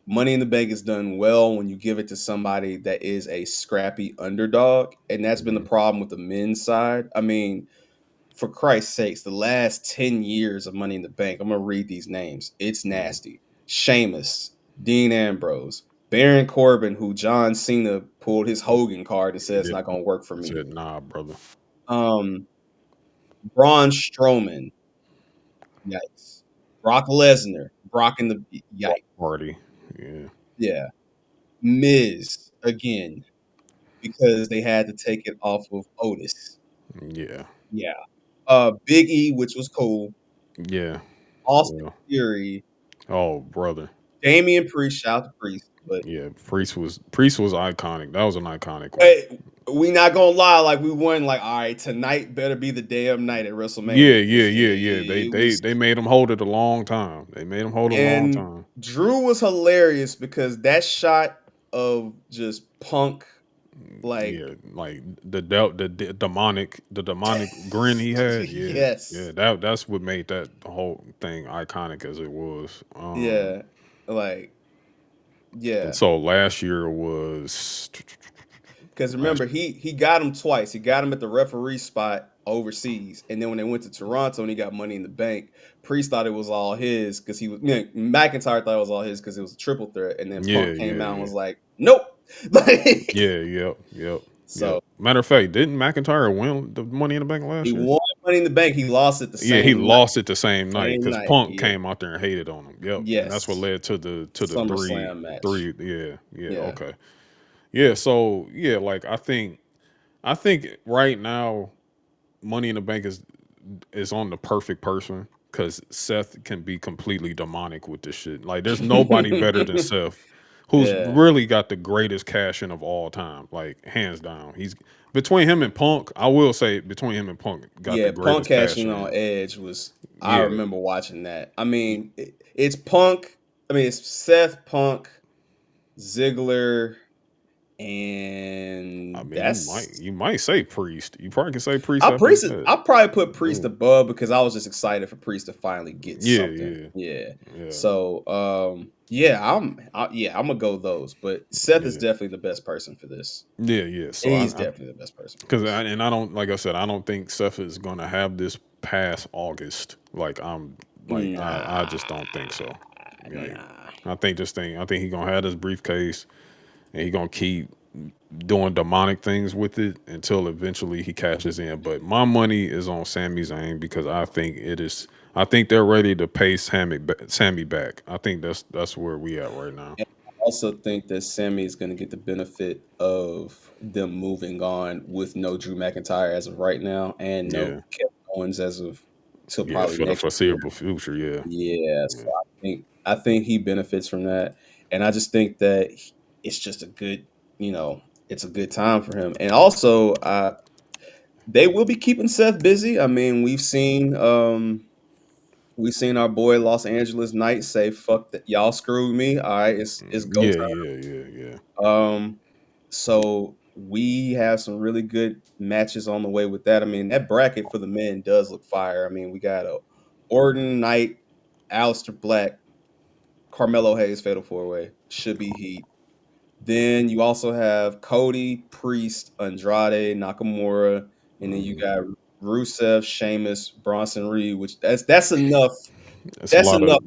C: Money in the Bank is done well when you give it to somebody that is a scrappy underdog. And that's been the
B: hmm
C: problem with the men's side. I mean, for Christ's sakes, the last 10 years of Money in the Bank, I'm going to read these names. It's
B: hmm
C: nasty. Sheamus, Dean Ambrose, Baron Corbin, who John Cena pulled his Hogan card and said it's
B: yeah.
C: not going to work for
B: I
C: me.
B: said, nah, brother.
C: Um, Braun Strowman, yikes. Brock Lesnar, Brock in the
B: Walk
C: yikes.
B: party. Yeah,
C: Yeah. Miz, again, because they had to take it off of Otis.
B: yeah,
C: Yeah. Big E, which was cool.
B: yeah.
C: Austin
B: Well,
C: Theory,
B: oh, brother.
C: Damian Priest, shout out to Priest. But
B: Yeah, Priest was iconic. That was an iconic one.
C: hey, we not gonna lie, like we won, like, all right, tonight better be the damn night at
B: Yeah,
C: WrestleMania
B: yeah,
C: because
B: yeah, yeah. They
C: it
B: they
C: was.
B: they made him hold it a long time. They made him hold it a long
C: And
B: time.
C: Drew was hilarious because that shot of just Punk, like,
B: Yeah, like the demonic grin he had. Yeah, yeah.
C: yes,
B: That's what made that whole thing iconic as it was.
C: yeah, like,
B: And
C: yeah.
B: so last year was
C: Because
B: last.
C: remember, he got him twice. He got him at the referee spot overseas, and then when they went to Toronto and he got Money in the Bank, Priest thought it was all his because he was. McIntyre thought it was all his because it was a triple threat, and then
B: Yeah,
C: Punk came
B: yeah,
C: out and
B: yeah,
C: was like, "Nope." Like,
B: yeah. Yep, yep,
C: so
B: yep. Matter of fact, didn't McIntyre win the Money in the Bank
C: he
B: last year?
C: won Money in the Bank. He lost it the
B: Yeah, he
C: same night.
B: lost it the same night
C: Same
B: because
C: night.
B: Punk
C: Yeah.
B: came out there and hated on him. Yep, and that's what
C: Yes.
B: led to the three
C: SummerSlam match.
B: three. Yeah, yeah.
C: Yeah.
B: Okay. Yeah. So yeah, like I think right now Money in the Bank is on the perfect person because Seth can be completely demonic with this shit. Like, there's nobody better than Seth, who's
C: Yeah.
B: really got the greatest cash in of all time, like hands down. He's between him and Punk. I will say between him and Punk got the
C: Yeah, Punk
B: greatest cash
C: cashing on
B: in.
C: Edge was. I
B: Yeah,
C: remember watching that. I mean, it's Punk. I mean, it's Seth, Punk, Ziggler,
B: I
C: and
B: mean,
C: that's
B: you might say Priest. You probably can say Priest after that.
C: I probably put Priest
B: Yeah,
C: above because I was just excited for Priest to finally get
B: yeah,
C: something.
B: yeah,
C: Yeah.
B: yeah,
C: So I'm gonna go those, but Seth is
B: yeah,
C: definitely the best person for this.
B: yeah, yeah. So
C: He's
B: I
C: definitely the best person for
B: because
C: this.
B: and I don't like I said, I don't think Seth is gonna have this past August. I just don't think so. Like,
C: Nah.
B: I think he gonna have this briefcase and he gonna keep doing demonic things with it until eventually he cashes in. But my money is on Sami Zayn because I think it is. I think they're ready to pay Sammy back. I think that's where we at right now.
C: And I also think that Sammy is gonna get the benefit of them moving on with no Drew McIntyre as of right now, and no
B: Yeah,
C: Kevin Owens as of till
B: yeah,
C: probably
B: for the
C: next year.
B: foreseeable future. Yeah,
C: Yeah, so
B: yeah,
C: I think he benefits from that, and I just think that it's just a good, it's a good time for him. And also, they will be keeping Seth busy. I mean, we've seen our boy Los Angeles Knights say, "Fuck that, y'all screwed me. All right, it's go
B: yeah,
C: time."
B: yeah, yeah, yeah.
C: So we have some really good matches on the way with that. I mean, that bracket for the men does look fire. I mean, we got a Orton Knight, Aleister Black, Carmelo Hayes Fatal Four Way should be heat. Then you also have Cody, Priest, Andrade, Nakamura, and then you
B: Mhm.
C: got Rusev, Sheamus, Bronson Reed. Which that's enough.
B: That's
C: That's enough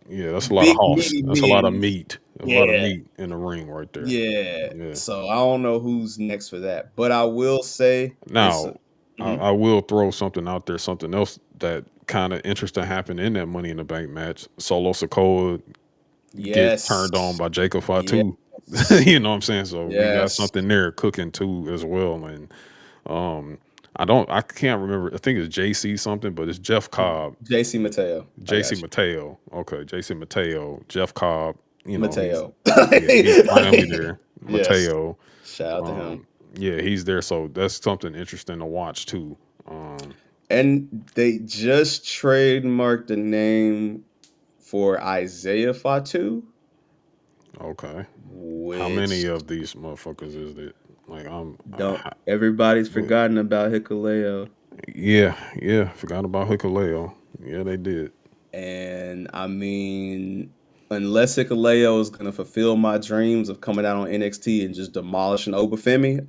B: yeah. That's a lot of
C: big
B: hoss.
C: meaty
B: That's a lot of
C: men.
B: meat. A lot of
C: Yeah,
B: meat in the ring right there.
C: yeah.
B: Yeah.
C: So I don't know who's next for that, but I will say it's.
B: Now,
C: Mhm.
B: I will throw something out there. Something else that kind of interesting happened in that Money in the Bank match. Solo Sikoa get turned on
C: Yes,
B: by Jacob Fatu.
C: yes,
B: You know what I'm saying? So we got
C: yes.
B: something there cooking too as well. And um I can't remember. I think it's JC something, but it's Jeff Cobb,
C: JC Mateo, I
B: JC
C: got you.
B: Mateo. Okay, JC Mateo, Jeff Cobb. You know
C: Mateo.
B: he's finally there.
C: Yes.
B: Mateo.
C: Shout out to him.
B: Yeah, he's there. So that's something interesting to watch too. Um,
C: And they just trademarked the name for Isaiah Fatu,
B: okay. How many
C: which
B: of these motherfuckers is it? Like
C: don't everybody's
B: what-
C: forgotten about Hikaleo.
B: yeah, yeah. Forgot about Hikaleo. Yeah, they did.
C: And I mean, unless Hikaleo is gonna fulfill my dreams of coming out on NXT and just demolishing Obafemi,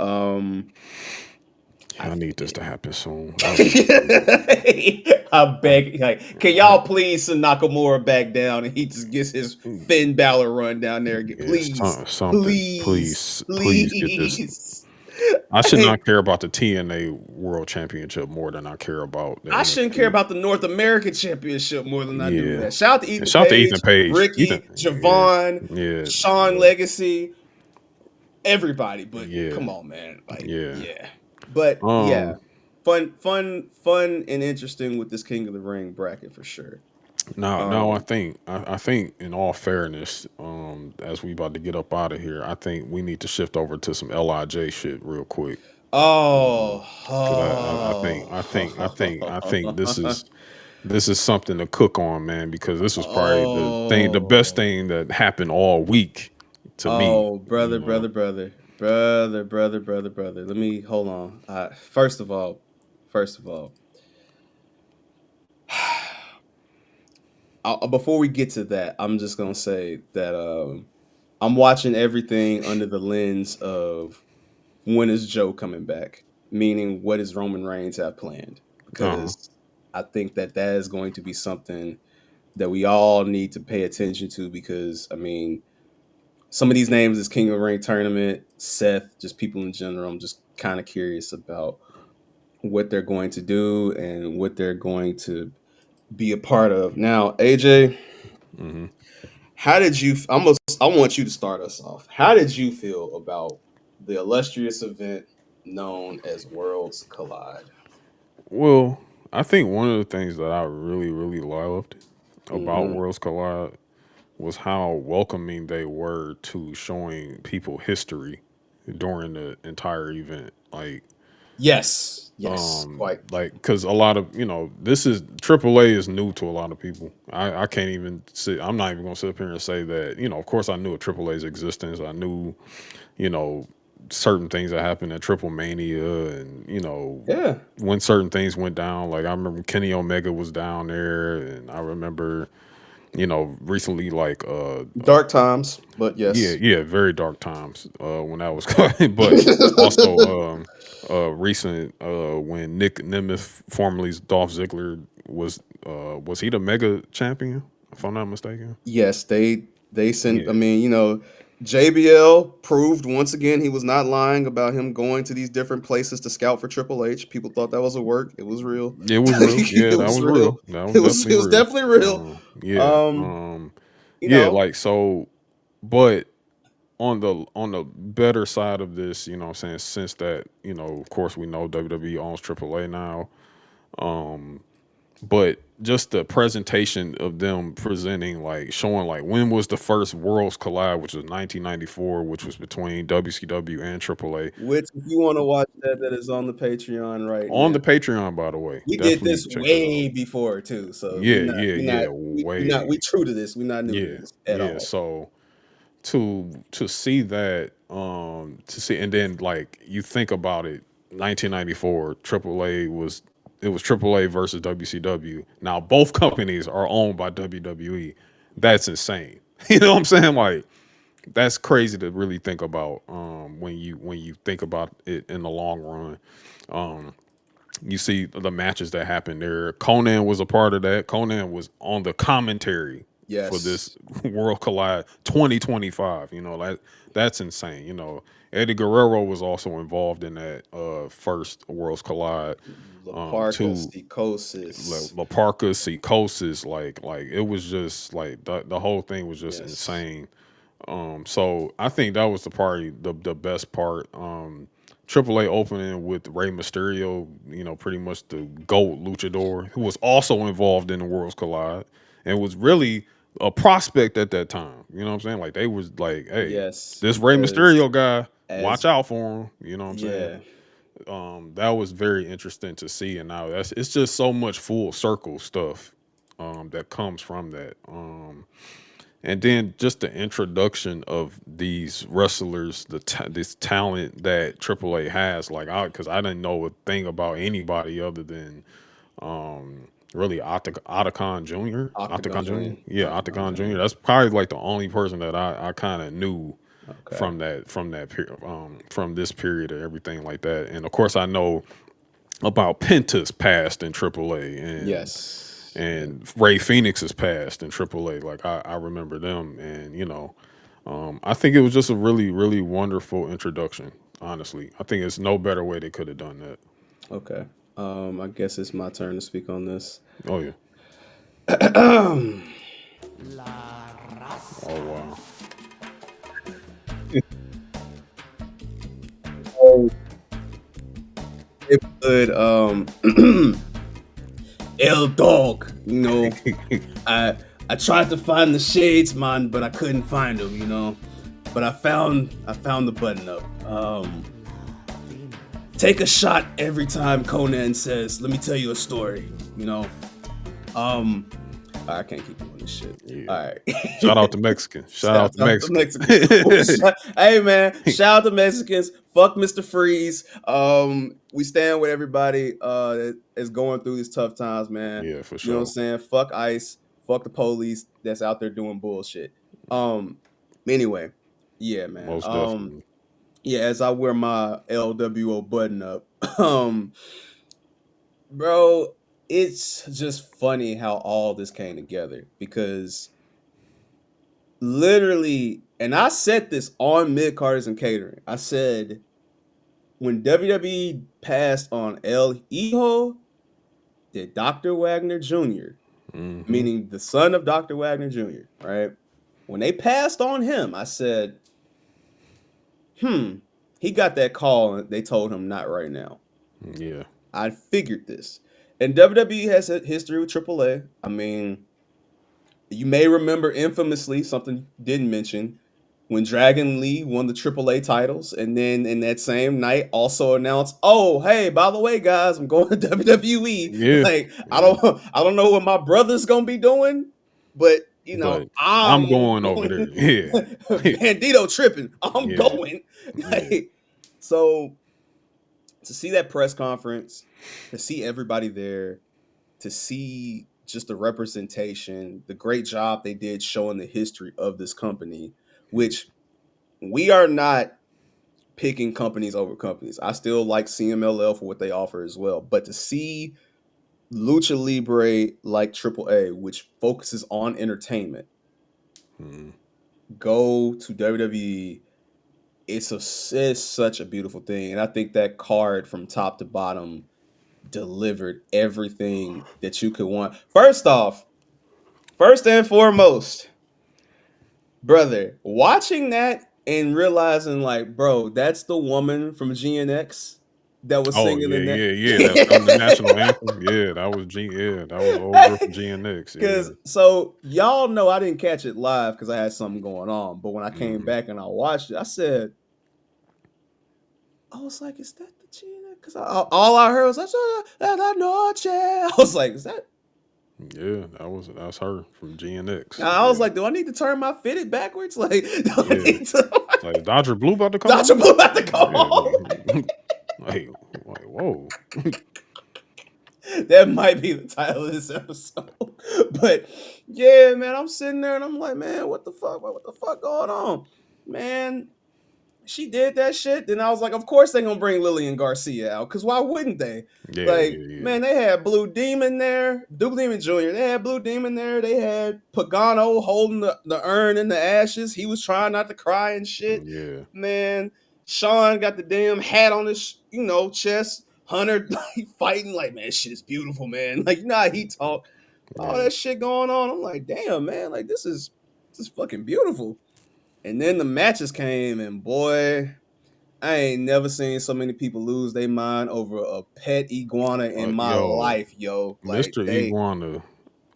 C: I
B: I need this
C: think
B: to happen soon. That would be crazy.
C: I
B: I,
C: beg, like, can y'all please send Nakamura back down and he just gets his Finn Balor run down there again?
B: yeah,
C: Please,
B: something.
C: please,
B: Please get this.
C: please.
B: I should
C: Hey,
B: not care about the TNA World Championship more than I care about the
C: I shouldn't care
B: NXT.
C: about the North American Championship more than I do
B: Yeah.
C: that. Shout out to
B: And
C: Ethan
B: shout out to Ethan
C: Page,
B: Page. Ethan,
C: Ricky,
B: yeah,
C: Javon,
B: yeah,
C: Sean
B: yeah,
C: Legacy, everybody. But
B: yeah,
C: come on, man. Like,
B: yeah.
C: yeah. But yeah,
B: Um,
C: fun, and interesting with this King of the Ring bracket for sure.
B: now
C: Um,
B: I think in all fairness, as we about to get up out of here, I think we need to shift over to some Lij shit real quick.
C: oh,
B: Because I think this is something to cook on, man. Because this was probably the best
C: oh,
B: thing that happened all week to me.
C: oh,
B: You
C: brother,
B: know,
C: brother, brother, brother, brother, brother, brother. Let me hold on. First of all, before we get to that, I'm just gonna say that I'm watching everything under the lens of when is Joe coming back, meaning what does Roman Reigns have planned?
B: uh-huh.
C: Because I think that that is going to be something that we all need to pay attention to. Because I mean, some of these names is King of the Ring tournament, Seth, just people in general. I'm just kind of curious about what they're going to do and what they're going to be a part of. Now, AJ,
B: Hmm.
C: how did you? I want you to start us off. How did you feel about the illustrious event known as Worlds Collide?
B: Well, I think one of the things that I really loved about
C: Hmm.
B: Worlds Collide was how welcoming they were to showing people history during the entire event. Like
C: Yes, yes, quite.
B: Like, because a lot of, this is AAA is new to a lot of people. I can't even sit. I'm not even gonna sit up here and say that. Of course, I knew of AAA's existence. I knew, you know, certain things that happened at Triple Mania, and
C: Yeah,
B: when certain things went down. Like I remember Kenny Omega was down there, and I remember, recently, like
C: dark times, but
B: yeah,
C: yes.
B: yeah, very dark times when that was coming, but also recent when Nick Nemeth, formerly Dolph Ziggler, was he the Mega Champion? If I'm not mistaken.
C: Yes, they sent. I
B: Yeah,
C: mean, JBL proved once again he was not lying about him going to these different places to scout for Triple H. People thought that was a work. It was real.
B: it was real. Yeah,
C: It
B: that
C: was
B: was
C: real.
B: real. That was
C: It was
B: definitely
C: it was
B: real.
C: definitely real.
B: Yeah,
C: Um, you
B: yeah,
C: know,
B: like so, but on the better side of this, what I'm saying, since that, of course we know WWE owns AAA now. But just the presentation of them presenting, like showing like when was the first Worlds Collide, which was 1994, which was between WCW and AAA,
C: which if you want to watch that, that is on the Patreon right
B: on
C: now.
B: the Patreon, by the way.
C: We did
B: Definitely
C: this
B: check that out.
C: way before too, so
B: Yeah, yeah, yeah,
C: we
B: way,
C: true to this. We not new to
B: yeah,
C: this at
B: yeah.
C: all.
B: So to see that, to see, and then like you think about it, 1994 AAA was, it was AAA versus WCW. Now both companies are owned by WWE. That's insane. You know what I'm saying? Like that's crazy to really think about, when you think about it in the long run. You see the matches that happened there. Conan was a part of that. Conan was on the commentary for this
C: Yes,
B: World Collide 2025. That's insane. Eddie Guerrero was also involved in that first Worlds Collide.
C: Laparca,
B: Too,
C: Psychosis.
B: La Parka, Psychosis, like it was just like the whole thing was just
C: Yes.
B: insane. So I think that was the best part. AAA opening with Rey Mysterio, pretty much the GOAT luchador, who was also involved in the Worlds Collide and was really a prospect at that time. You know what I'm saying? Like they was like, hey,
C: Yes,
B: this Rey
C: because
B: Mysterio guy, watch
C: as
B: out for him. You know what I'm saying?
C: yeah,
B: That was very interesting to see, and now it's just so much full circle stuff that comes from that. And then just the introduction of these wrestlers, this talent that AAA has, like because I didn't know a thing about anybody other than really Otacon Jr.
C: Octagon
B: Octagon Jr.
C: Junior,
B: Yeah,
C: Octagon
B: Octagon Jr.
C: Junior.
B: That's probably like the only person that I kind of knew
C: Okay.
B: from that period, from this period and everything like that. And of course, I know about Penta's past in AAA,
C: Yes. Yep.
B: and Ray Phoenix's past in AAA. Like I remember them, and I think it was just a really, really wonderful introduction. Honestly, I think it's no better way they could have done that.
C: Okay. I guess it's my turn to speak on this.
B: Oh yeah. Oh wow.
C: So it would El Dog, I tried to find the shades, man, but I couldn't find them, But I found the button up. Take a shot every time Conan says, "Let me tell you a story." Um, I can't keep doing this shit.
B: Yeah.
C: All right.
B: Shout out to Mexicans. Shout out
C: Shout
B: to
C: out to
B: Mexicans.
C: Mexicans. Hey man, shout out to Mexicans. Fuck Mr. Freeze. We stand with everybody that is going through these tough times, man.
B: Yeah, for
C: You know what I'm
B: sure.
C: saying? Fuck ICE. Fuck the police that's out there doing bullshit. Um, anyway, yeah, man.
B: Most definitely.
C: Yeah, as I wear my LWO button up, um, bro, it's just funny how all this came together because literally, and I said this on Mid Carders and Catering. I said when WWE passed on El Hijo de Dr. Wagner Jr.,
B: Hmm.
C: meaning the son of Dr. Wagner Jr., right? When they passed on him, I said, he got that call and they told him not right now.
B: Yeah.
C: I figured this. And WWE has a history with AAA. I mean, you may remember infamously something you didn't mention. when Dragon Lee won the AAA titles, and then in that same night also announced, "Oh, hey, by the way, guys, I'm going to WWE."
B: Yeah,
C: Like,
B: yeah.
C: I don't know what my brother's gonna be doing, but
B: But I'm
C: I'm
B: going over there.
C: going.
B: Yeah.
C: Bandito tripping. I'm
B: Yeah.
C: going.
B: Yeah.
C: Like, so to see that press conference, to see everybody there, to see just the representation, the great job they did showing the history of this company, which we are not picking companies over companies. I still like CMLL for what they offer as well. But to see Lucha Libre like AAA, which focuses on entertainment,
B: Mhm.
C: go to WWE, it's such a beautiful thing. And I think that card from top to bottom delivered everything that you could want. First off, first and foremost, brother, watching that and realizing, like, bro, that's the woman from GNX that was
B: Oh,
C: singing
B: yeah,
C: the
B: yeah, yeah, that sung the national
C: net.
B: anthem. Yeah, that was old girl from GNX, yeah.
C: Because so y'all know I didn't catch it live because I had something going on. But when I came
B: Mhm.
C: back and I watched it, I said, I was like, is that the GNX? Because all I heard was la noche. I was like, is that?
B: Yeah, that's her from GNX.
C: I was
B: Yeah,
C: like, do I need to turn my fitted backwards? Like, do I
B: yeah.
C: need to?
B: It's like, Dodger Blue about to come
C: Dr.
B: on?
C: Blue about to come
B: Yeah,
C: on.
B: like, whoa.
C: That might be the title of this episode. But yeah, man, I'm sitting there and I'm like, man, what the fuck? What the fuck going on? Man, she did that shit. Then I was like, of course they're gonna bring Lillian Garcia out, because why wouldn't they?
B: Yeah,
C: Like,
B: yeah, yeah.
C: man, they had Blue Demon there, Blue Demon Jr. They had Blue Demon there. They had Pagano holding the urn in the ashes. He was trying not to cry and shit.
B: Yeah,
C: Man, Sean got the damn hat on his, chest. Hunter like fighting, like, man, shit is beautiful, man. Like, you know how he talk, all
B: yeah.
C: that shit going on. I'm like, damn, man, like this is fucking beautiful. And then the matches came, and boy, I ain't never seen so many people lose their mind over a pet iguana in my
B: Yo,
C: life, yo. Like,
B: Mr.
C: they
B: Iguana is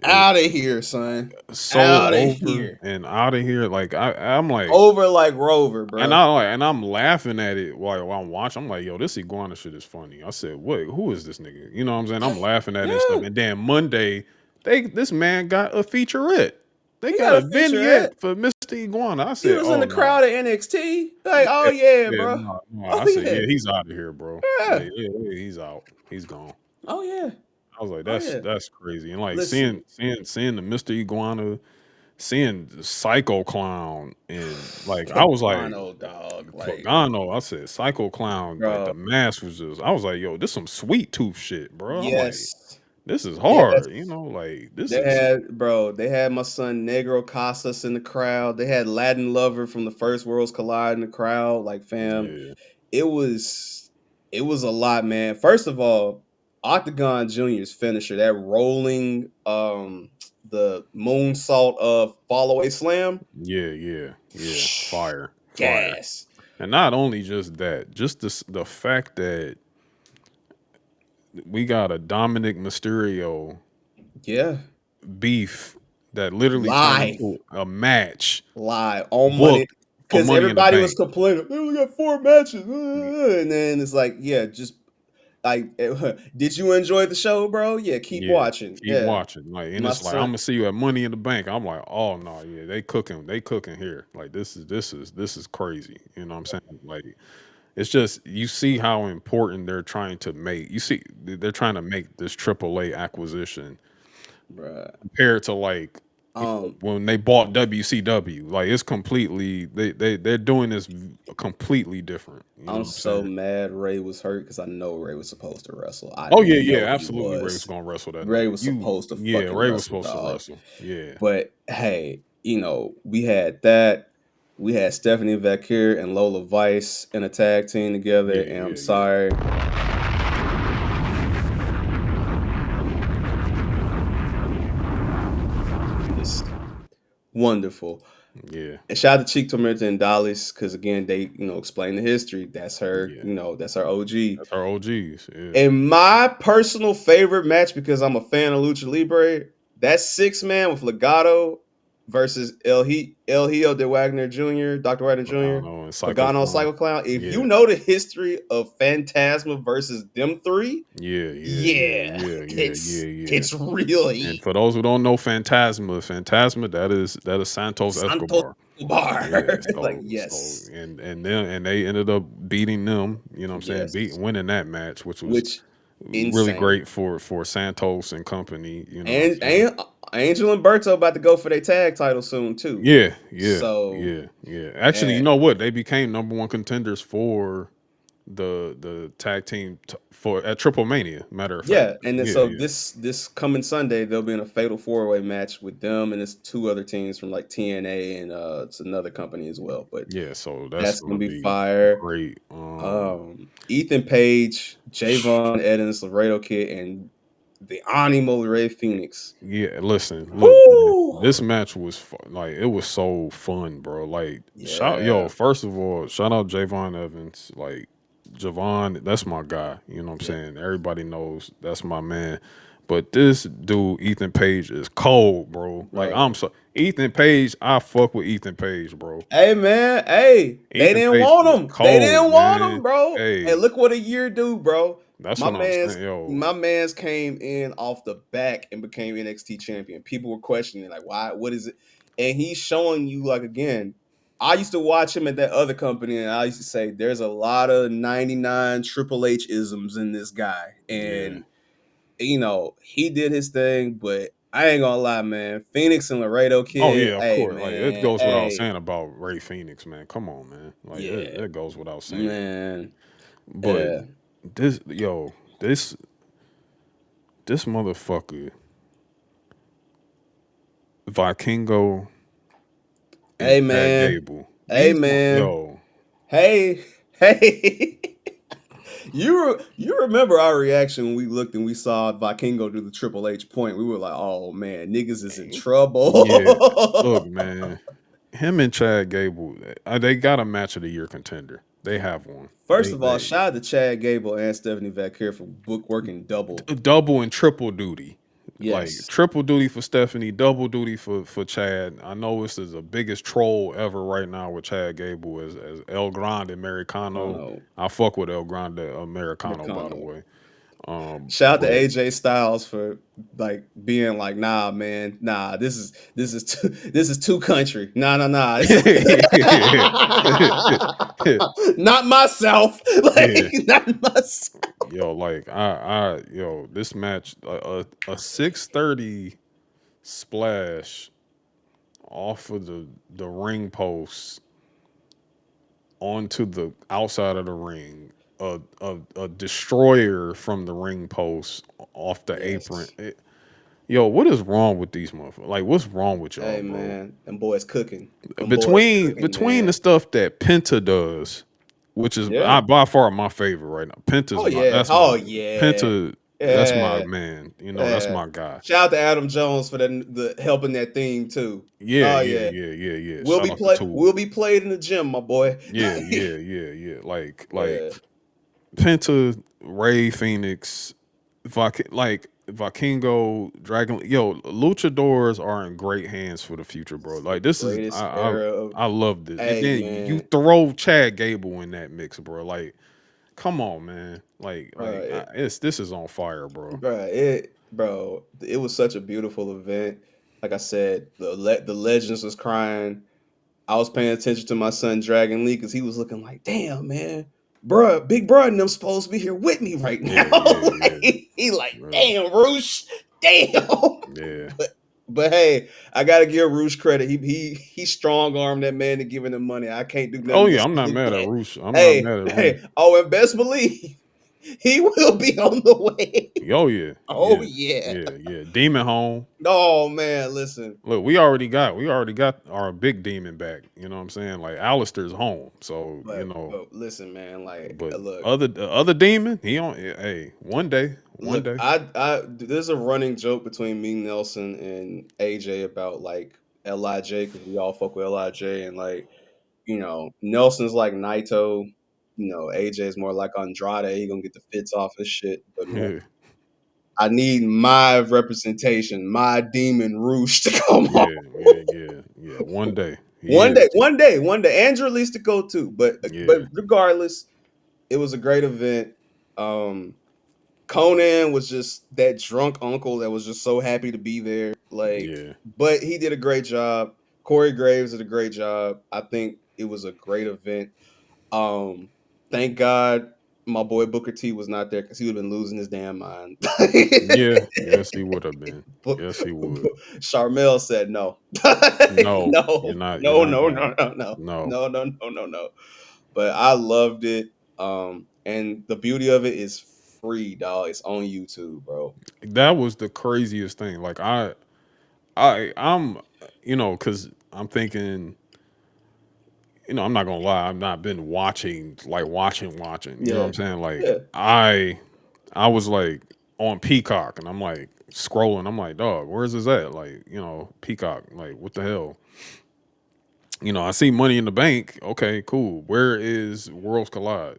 C: out of here, son.
B: so
C: Out of
B: over
C: here.
B: and out of here. Like I'm like,
C: Over like Rover,
B: and
C: bro.
B: I'm laughing at it while I'm watching. I'm like, yo, this iguana shit is funny. I said, what? Who is this nigga? You know what I'm saying? I'm laughing at it and stuff.
C: Yeah,
B: And then Monday, this man got a featurette. They
C: he
B: got
C: got
B: a
C: a featurette.
B: vignette for Mr. Iguana. I
C: He
B: said,
C: was in
B: oh
C: the
B: no.
C: crowd at NXT. Like, oh
B: Yeah,
C: yeah,
B: yeah,
C: bro.
B: no, no.
C: Oh
B: I said,
C: yeah.
B: yeah, he's out of here, bro. Yeah,
C: Yeah.
B: yeah, yeah, he's out. He's gone.
C: Oh yeah.
B: I was like,
C: Oh yeah.
B: that's crazy. And like
C: Listen,
B: seeing the Mr. Iguana, seeing the Psycho Clown, and like I was like,
C: Pagano, dog. Like,
B: Pagano. I said Psycho Clown. Like
C: bro.
B: the mask was just. I was like, yo, this some sweet tooth shit, bro. I'm like,
C: Yes.
B: this is
C: Yes.
B: hard. You know, like this
C: They
B: is.
C: had, bro, they had my son Negro Casas in the crowd. They had Latin Lover from the First Worlds Collide in the crowd. Like, fam,
B: Yeah,
C: it was it was a lot, man. First of all, Octagon Jr.'s finisher, that rolling the moonsault of fall away slam.
B: yeah, yeah, yeah. Fire, fire.
C: Gas.
B: And not only just that, just the fact that we got a Dominic Mysterio
C: Yeah.
B: beef that literally turned
C: Live.
B: into a match
C: Live. On money.
B: booked for
C: Because
B: Money in the
C: everybody was
B: Bank.
C: complaining, they only got 4 matches.
B: Y-
C: And then it's like, yeah, just like, did you enjoy the show, bro? Yeah, keep
B: Yeah,
C: watching.
B: keep
C: Yeah,
B: watching. Like, and
C: my
B: it's like I'm
C: son.
B: gonna see you at Money in the Bank. I'm like, oh no, yeah, they cooking here. Like this is crazy. You know what I'm saying? Like, it's just you see how important they're trying to make. You see, they're trying to make this AAA acquisition
C: Bruh.
B: compared to like
C: Um,
B: when they bought WCW. Like it's completely they're doing this completely different. You know
C: I'm
B: what I'm
C: so
B: saying?
C: mad Ray was hurt because I know Ray was supposed to wrestle. I
B: Oh yeah, yeah,
C: know he
B: absolutely. Ray was
C: was.
B: gonna wrestle that
C: Ray
B: night.
C: was supposed to
B: Yeah,
C: fucking
B: Ray was
C: wrestle,
B: supposed to
C: dog.
B: wrestle. Yeah,
C: But hey, we had that. We had Stephanie Vakir and Lola Vice in a tag team together,
B: yeah,
C: and I'm
B: yeah, yeah,
C: sorry. It's wonderful.
B: yeah,
C: And shout out to Cheek Tormenta and Dallas, because again, they, explain the history.
B: yeah.
C: That's her OG.
B: That's our OGs. Yeah,
C: And my personal favorite match, because I'm a fan of Lucha Libre, that 6-man with Legato versus El Hijo de Wagner Jr., Dr. Wagner
B: I don't
C: Jr.,
B: know, and Psycho
C: Pagano
B: Clown.
C: Psycho Clown. If
B: Yeah,
C: you know the history of Phantasma versus them three,
B: yeah, yeah, yeah,
C: yeah,
B: yeah, yeah, yeah,
C: it's
B: yeah.
C: it's real
B: And
C: heat.
B: for those who don't know Phantasma, that is Santos
C: Santos
B: Escobar.
C: Escobar.
B: Yeah,
C: Like,
B: so
C: yes.
B: and they ended up beating them, you know what I'm saying,
C: Yes.
B: winning that match, which was
C: Which
B: really
C: insane.
B: great for Santos and company, you know what I'm
C: And
B: saying?
C: Angel and Berto about to go for their tag title soon too.
B: Yeah, yeah,
C: So
B: yeah, yeah. Actually, you
C: and
B: know what? They became number one contenders for the tag team for at Triple Mania. Matter of fact,
C: yeah, and then
B: yeah,
C: so
B: yeah,
C: this coming Sunday they'll be in a fatal four-way match with them and it's two other teams from like TNA and it's another company as well. But
B: yeah. So that's
C: that's
B: gonna
C: gonna be
B: be
C: fire.
B: great.
C: Ethan Page, Javon Evans, Laredo Kid, and the Animo Ray Phoenix.
B: Yeah, listen, look, man,
C: Whoo!
B: this match was like it was so fun, bro. Like,
C: Yeah,
B: first of all, shout out Javon Evans. Like, Javon, that's my guy. You know what I'm
C: yeah,
B: saying? Everybody knows that's my man. But this dude, Ethan Page, is cold, bro. Like,
C: bro.
B: Ethan Page. I fuck with Ethan Page, bro.
C: Hey man, hey, they
B: Ethan
C: didn't
B: Page
C: want
B: is
C: him. They
B: cold,
C: didn't want
B: man.
C: him, bro. Hey,
B: Hey,
C: look what a year do, bro.
B: that's
C: My
B: what I'm
C: man's
B: saying, yo.
C: my man's came in off the back and became NXT champion. People were questioning like, why? What is it? And he's showing you like again. I used to watch him at that other company, and I used to say, "There's a lot of 99 Triple H isms in this guy,"
B: Yeah.
C: and he did his thing, but I ain't gonna lie, man. Phoenix and Laredo
B: Oh
C: Kid,
B: yeah, of
C: hey
B: course. Like it
C: man,
B: goes without
C: hey,
B: saying about Ray Phoenix, man. Come on, man. Like
C: yeah,
B: it goes without saying.
C: man,
B: But
C: yeah,
B: this yo, this motherfucker, Vikingo and
C: hey
B: Chad
C: man,
B: Gable.
C: hey
B: These
C: man,
B: yo,
C: hey, hey. You remember our reaction when we looked and we saw Vikingo do the Triple H point? We were like, "Oh man, niggas is in
B: yeah. Look,
C: trouble."
B: man. Him and Chad Gable, they got a match of the year contender. They have one.
C: First of all, shout out to Chad Gable and Stephanie Vaquer for book working double.
B: Double and triple duty. Like
C: Yes.
B: triple duty for Stephanie, double duty for Chad. I know this is the biggest troll ever right now with Chad Gable as El Grande
C: Oh
B: Americano.
C: no,
B: I fuck with El Grande Americano, by the
C: McConnell.
B: way.
C: Shout out to
B: But
C: AJ Styles for like being like, nah, man, nah, this is too country. Nah, nah, nah. It's not myself.
B: yeah,
C: Like, not myself.
B: yo, like yo, this match, a 630 splash off of the ring post onto the outside of the ring, a destroyer from the ring post off the apron.
C: Yes.
B: Yo, what is wrong with these motherfuckers? Like, what's wrong with y'all,
C: Hey
B: bro?
C: man, them boys cooking. Them boys
B: Between
C: cooking,
B: between the
C: man.
B: stuff that Penta does, which is
C: Yeah.
B: by far my favorite right now.
C: Oh yeah. Oh yeah.
B: Penta. That's my
C: Yeah.
B: man. You know, that's
C: Yeah.
B: my guy.
C: Shout out to Adam Jones for the helping that theme too.
B: Yeah,
C: Oh
B: yeah,
C: yeah.
B: yeah, yeah, yeah. Shout out to
C: We'll
B: Tool.
C: be played in the gym, my boy.
B: Yeah, yeah, yeah, yeah. Like
C: Yeah.
B: Penta, Ray Phoenix, like Vikingo, Dragon. Yo, luchadors are in great hands for the future, bro.
C: It's the
B: Like this is
C: greatest era of
B: I love this. And
C: hey
B: then you
C: man.
B: throw Chad Gable in that mix, bro. Like, come on, man.
C: Bro,
B: this is on fire, bro.
C: it was such a beautiful event. Like I said, the legends was crying. I was paying attention to my son Dragon Lee because he was looking like, damn, man, bruh, big bruh and them supposed to be here with me right
B: Yeah,
C: now.
B: yeah,
C: Like,
B: yeah,
C: he like,
B: bro.
C: damn, Roosh, damn.
B: Yeah.
C: but but hey, I gotta give Roosh credit. He strong armed that man to giving him money. I can't do
B: Oh
C: nothing but
B: yeah, I'm not
C: say
B: mad at
C: that.
B: Roosh. I'm not
C: Hey,
B: mad at Roosh.
C: hey, oh, and best believe he will be on the way.
B: Oh yeah,
C: Oh
B: yeah,
C: yeah.
B: yeah, yeah. Demon Home.
C: Oh man, listen.
B: Look, we already got our big demon back. You know what I'm saying? Like Alistair's home. So,
C: But listen, man, like
B: but
C: look,
B: the other demon, he on hey, one
C: look,
B: day.
C: I there's a running joke between me, Nelson, and AJ about like Lij because we all fuck with Lij, and like Nelson's like Naito, AJ is more like Andrade. He gonna get the fits off his shit, but man, I need my representation, my demon Roosh to come on.
B: Yeah. One day. He
C: One
B: is.
C: day, one day, one day. Andrew least to go too. But
B: Yeah.
C: regardless, it was a great event. Conan was just that drunk uncle that was just so happy to be there. Like,
B: Yeah.
C: but he did a great job. Corey Graves did a great job. I think it was a great event. Um, thank God my boy Booker T was not there because he would have been losing his damn mind.
B: Yeah. Yes, he would have been.
C: But
B: Yes, he would.
C: Charmel said no.
B: No, you're
C: No,
B: not. You're
C: no,
B: not
C: no,
B: going.
C: no, no, no,
B: No.
C: no, no, no, no, no. But I loved it. And the beauty of it is free, dog. It's on YouTube, bro.
B: That was the craziest thing. Like I'm, because I'm thinking, I'm not gonna lie, I've not been watching, like watching. You know what
C: Yeah,
B: I'm saying? Like
C: yeah.
B: I was like on Peacock, and I'm like scrolling. I'm like, dog, where's this at? Like, Peacock. Like, what the hell? I see Money in the Bank. Okay, cool. Where is Worlds Collide?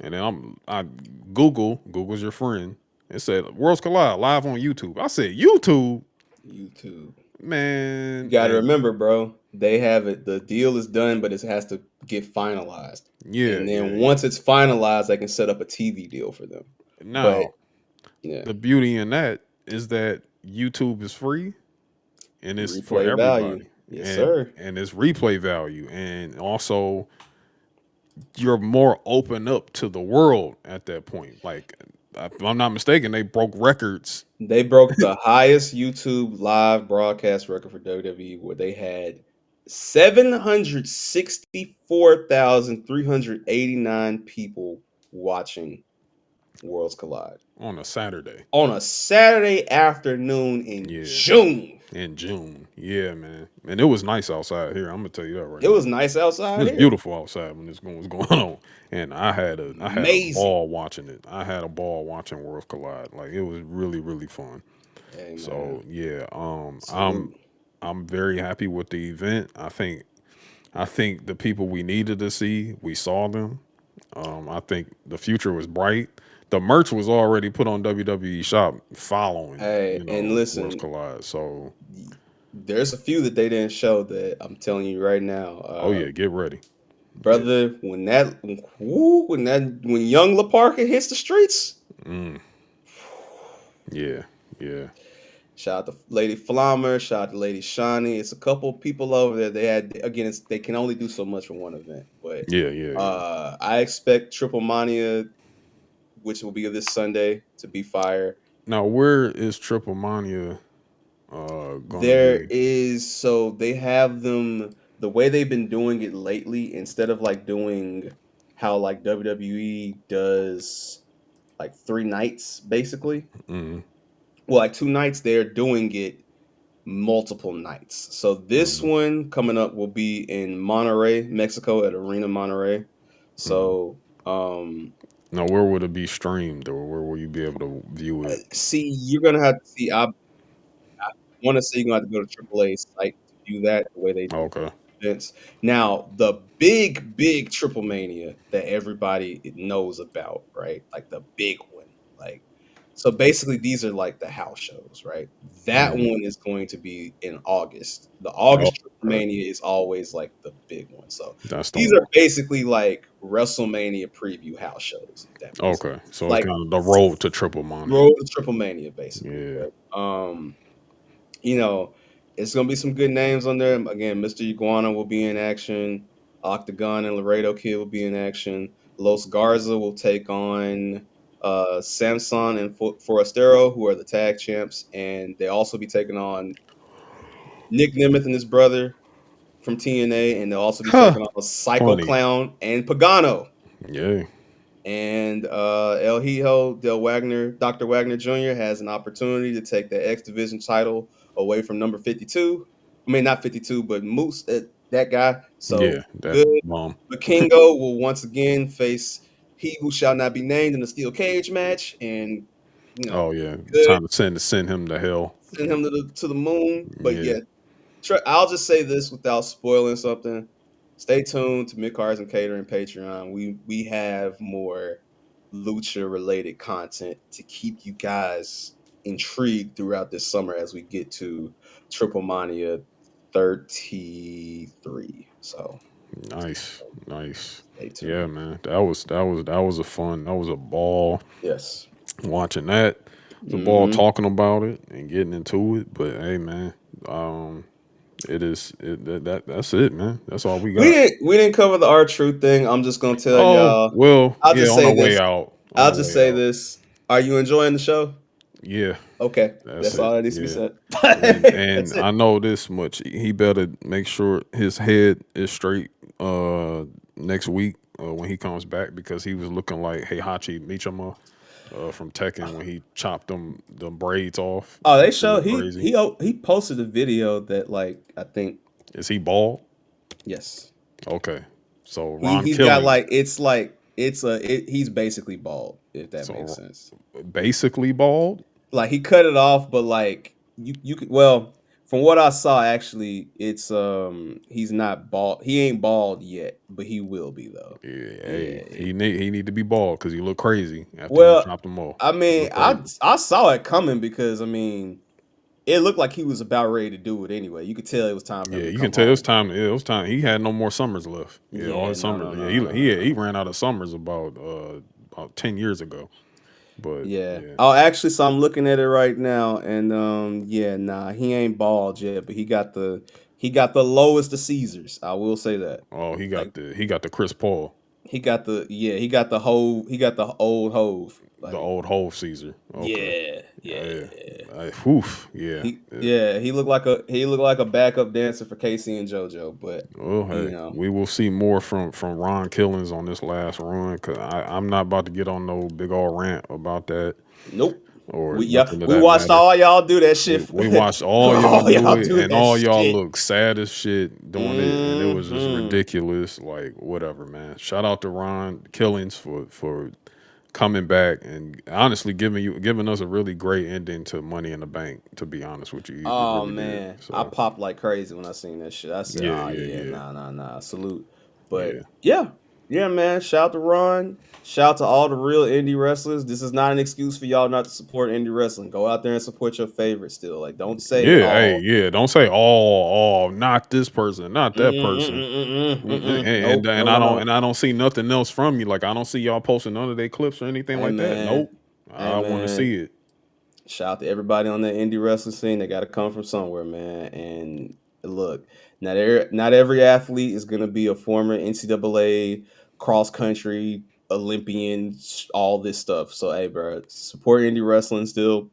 B: And then I Google's your friend. It said Worlds Collide live on YouTube. I said YouTube,
C: YouTube. You
B: man,
C: got to
B: and
C: remember, bro. They have it. The deal is done, but it has to get finalized. And then
B: yeah.
C: once it's finalized, I can set up a TV deal for them. But
B: Now
C: yeah,
B: the beauty in that is that YouTube is free and it's for
C: replay value.
B: everybody,
C: Yes,
B: and
C: sir.
B: it's replay value, and also you're more open up to the world at that point. Like, if I'm not mistaken, they broke records.
C: They broke the highest YouTube live broadcast record for WWE, where they had 764,389 people watching Worlds Collide
B: On a Saturday.
C: on a Saturday afternoon in
B: Yeah,
C: June.
B: in June. Yeah, man. And it was nice outside here. I'm gonna tell you that right
C: It was
B: now.
C: nice
B: It
C: outside
B: was
C: here.
B: beautiful outside when this was going on, and I had a
C: Amazing.
B: ball watching it. I had a ball watching Worlds Collide. Like, it was really really fun.
C: Hey
B: So
C: man,
B: yeah,
C: salute.
B: I'm very happy with the event. I think the people we needed to see, we saw them. I think the future was bright. The merch was already put on WWE Shop following,
C: Hey, and
B: Worlds
C: listen,
B: Collide. So,
C: there's a few that they didn't show that I'm telling you right now.
B: oh yeah, get ready. Yeah.
C: Brother, when young LaParca hits the streets,
B: Mm, yeah. Yeah.
C: shout out to Lady Flammer, shout out to Lady Shawnee. It's a couple people over there. They had again, they can only do so much for one event, but
B: Yeah.
C: I expect Triple Mania, which will be this Sunday, to be fire.
B: Now, where is Triple Mania gonna
C: There
B: be?
C: is so they have them the way they've been doing it lately, instead of like doing how like WWE does like 3 nights basically.
B: Mm,
C: Well, like 2 nights, they're doing it multiple nights. So this
B: mm,
C: one coming up will be in Monterrey, Mexico at Arena Monterrey.
B: mm.
C: So
B: Now, where would it be streamed, or where will you be able to view it?
C: see, you're gonna have to see. I want to say you're gonna have to go to AAA site to view that the way they do
B: Okay.
C: events. Now, the big Triple Mania that everybody knows about, right? Like the big one. Like, so basically these are like the house shows, right? That
B: Mm.
C: one is going to be in August. The
B: Oh,
C: August Triple
B: okay.
C: Mania is always like the big one. So
B: That's the
C: these are
B: one.
C: basically like WrestleMania preview house shows, if that makes sense.
B: Okay. So it's
C: Like
B: kind of the road to Triple Mania.
C: Road to Triple Mania, basically.
B: Yeah.
C: But you know, it's gonna be some good names on there. Again, Mr. Iguana will be in action. Octagon and Laredo Kid will be in action. Los Garza will take on Samson and Forastero, who are the tag champs, and they also be taking on Nick Nemeth and his brother from TNA, and they'll also be
B: Huh.
C: taking on Psycho
B: Funny.
C: Clown and Pagano.
B: Yeah.
C: And El Hijo Del Wagner, Dr. Wagner Jr. has an opportunity to take the X Division title away from number 52. I mean, not 52, but Moose, that guy. So
B: Yeah. That
C: good.
B: mom.
C: Vikingo will once again face he who shall not be named in the steel cage match. And,
B: Oh yeah.
C: good.
B: Time to send him to hell.
C: Send him to the moon. But
B: Yeah.
C: yeah, I'll just say this without spoiling something. Stay tuned to Midcards and Catering Patreon. We have more lucha related content to keep you guys intrigued throughout this summer as we get to Triple Mania 33. So
B: Nice.
C: stay tuned.
B: Yeah, man. That was a ball
C: Yes.
B: watching that. It's a ball talking about it and getting into it. But hey, man, that's it, man. That's all we got.
C: We didn't cover the R-Truth thing. I'm just gonna tell
B: Oh,
C: y'all.
B: well,
C: I'll
B: yeah,
C: just
B: on
C: say
B: our way
C: this.
B: out.
C: I'll just say this. Are you enjoying the show?
B: Yeah,
C: Okay.
B: that's
C: That's
B: it.
C: all that needs to be
B: Yeah.
C: said.
B: And
C: That's it.
B: I know this much. He better make sure his head is straight next week when he comes back, because he was looking like Heihachi Mishima from Tekken when he chopped them braids off.
C: Oh, they
B: He
C: show
B: looked crazy.
C: he posted a video that, like, I think,
B: Is he bald?
C: yes.
B: Okay. So Ron
C: He's got,
B: Killings.
C: he's basically bald, if that makes
B: So
C: sense.
B: basically bald.
C: Like, he cut it off, but like you could, well, from what I saw, actually, it's he's not bald. He ain't bald yet, but he will be though.
B: Yeah, hey,
C: Yeah.
B: he need to be bald because he looked crazy after he
C: Well,
B: chopped them off.
C: I
B: He
C: mean,
B: looked crazy.
C: I saw it coming because, I mean, it looked like he was about ready to do it anyway. You could tell it was time for him
B: Yeah,
C: to
B: you
C: come
B: can tell
C: home.
B: it was time. He had no more summers left. Yeah, all
C: Yeah,
B: his summers. He ran out of summers about 10 years ago. But
C: Yeah.
B: yeah.
C: Oh, actually, so I'm looking at it right now, and yeah, nah, he ain't bald yet, but he got the lowest of Caesars. I will say that.
B: Oh, he
C: Like,
B: got the Chris Paul,
C: he got the old hove.
B: the
C: Like,
B: old Hove Caesar. Okay.
C: yeah, yeah.
B: Yeah.
C: He looked like a backup dancer for Casey and JoJo, but
B: Well, hey, we will see more from Ron Killings on this last run, because I'm not about to get on no big old rant about that
C: nope.
B: or
C: We
B: nothing of
C: we
B: that
C: watched
B: matter.
C: all y'all do that shit.
B: We watched all y'all
C: All
B: do
C: y'all
B: it,
C: do
B: and
C: that
B: all y'all
C: shit.
B: look sad as shit doing it, and it was just
C: Mhm.
B: ridiculous. Like, whatever, man. Shout out to Ron Killings for coming back and honestly giving us a really great ending to Money in the Bank. To be honest with you, he
C: Oh
B: really did.
C: man, I
B: So
C: popped like crazy when I seen that shit. I said,
B: yeah,
C: "Oh
B: yeah,
C: yeah,
B: yeah,
C: nah, salute."
B: yeah.
C: But yeah, man. Shout out to Ron. Shout out to all the real indie wrestlers. This is not an excuse for y'all not to support indie wrestling. Go out there and support your favorite. Still, like, don't say,
B: Yeah, hey,
C: "Oh,
B: yeah. Don't say, not this person, not that person. And
C: nope,
B: and
C: no,
B: I
C: no,
B: don't
C: no."
B: and I don't see nothing else from you. Like, I don't see y'all posting none of their clips or anything
C: Hey
B: like that.
C: man,
B: Nope. I want to see it.
C: shout out to everybody on the indie wrestling scene. They got to come from somewhere, man. And look, not every athlete is going to be a former NCAA cross country Olympian, all this stuff. So, hey, bro, support indie wrestling still.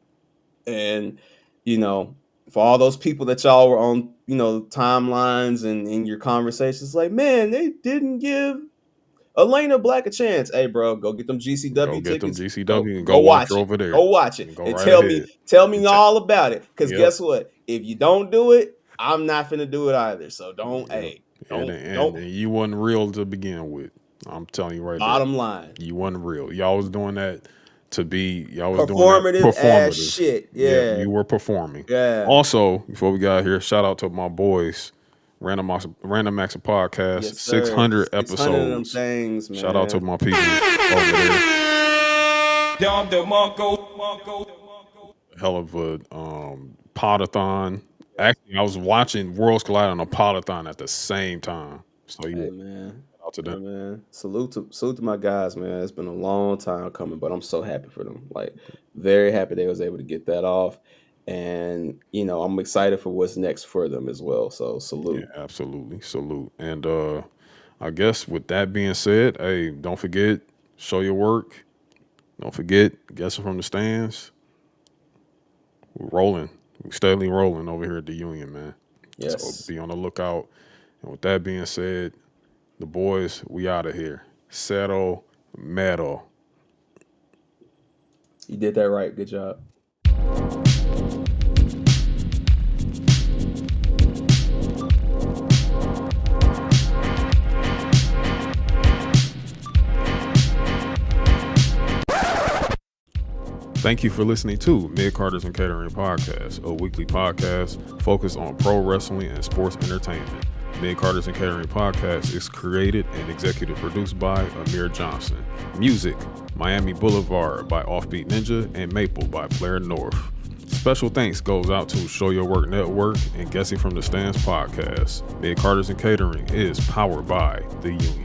C: And, you know, for all those people that y'all were on, timelines and in your conversations, like, man, they didn't give Elena Black a chance. Hey, bro, go get them
B: Go
C: GCW
B: get them
C: tickets. Go
B: GCW and go
C: go
B: watch her
C: watch it.
B: over there.
C: Go watch it
B: And go
C: and
B: right
C: tell
B: ahead.
C: me
B: And
C: all about it. Because
B: yep.
C: guess what? If you don't do it, I'm not finna do it either. So don't.
B: Yep.
C: Hey,
B: And you wasn't real to begin with. I'm telling you right there.
C: Bottom line,
B: You wasn't real. Y'all was doing that y'all was doing that
C: performative ass
B: performative.
C: shit.
B: Yep,
C: Yeah,
B: you were performing.
C: yeah.
B: Also, before we got here, shout out to my boys, Random Acts Podcast,
C: Yes, sir.
B: 600
C: 600 of them
B: episodes.
C: things,
B: Shout out to
C: man.
B: my people over there. Hell of a podathon. Actually, I was watching Worlds Collide on a podathon at the same time. So yeah,
C: Hey, man.
B: shout out to them.
C: Hey, man. Salute to my guys, man. It's been a long time coming, but I'm so happy for them. Like, very happy they was able to get that off. And, I'm excited for what's next for them as well. So
B: Yeah,
C: salute.
B: absolutely. Salute. And I guess with that being said, hey, don't forget, show your work. Don't forget, guessing from the stands. We're rolling. We're steadily rolling over here at the Union, man. So
C: Yes.
B: be on the lookout. And with that being said, the boys, we out of here. Cero Mero.
C: You did that right. Good job.
B: Thank you for listening to Mid Carders and Catering Podcast, a weekly podcast focused on pro wrestling and sports entertainment. Mid Carders and Catering Podcast is created and executive produced by Amir Johnson. Music, Miami Boulevard by Offbeat Ninja and Maple by Blair North. Special thanks goes out to Show Your Work Network and Guessing from the Stands podcast. Mid Carters and Catering is powered by the Union.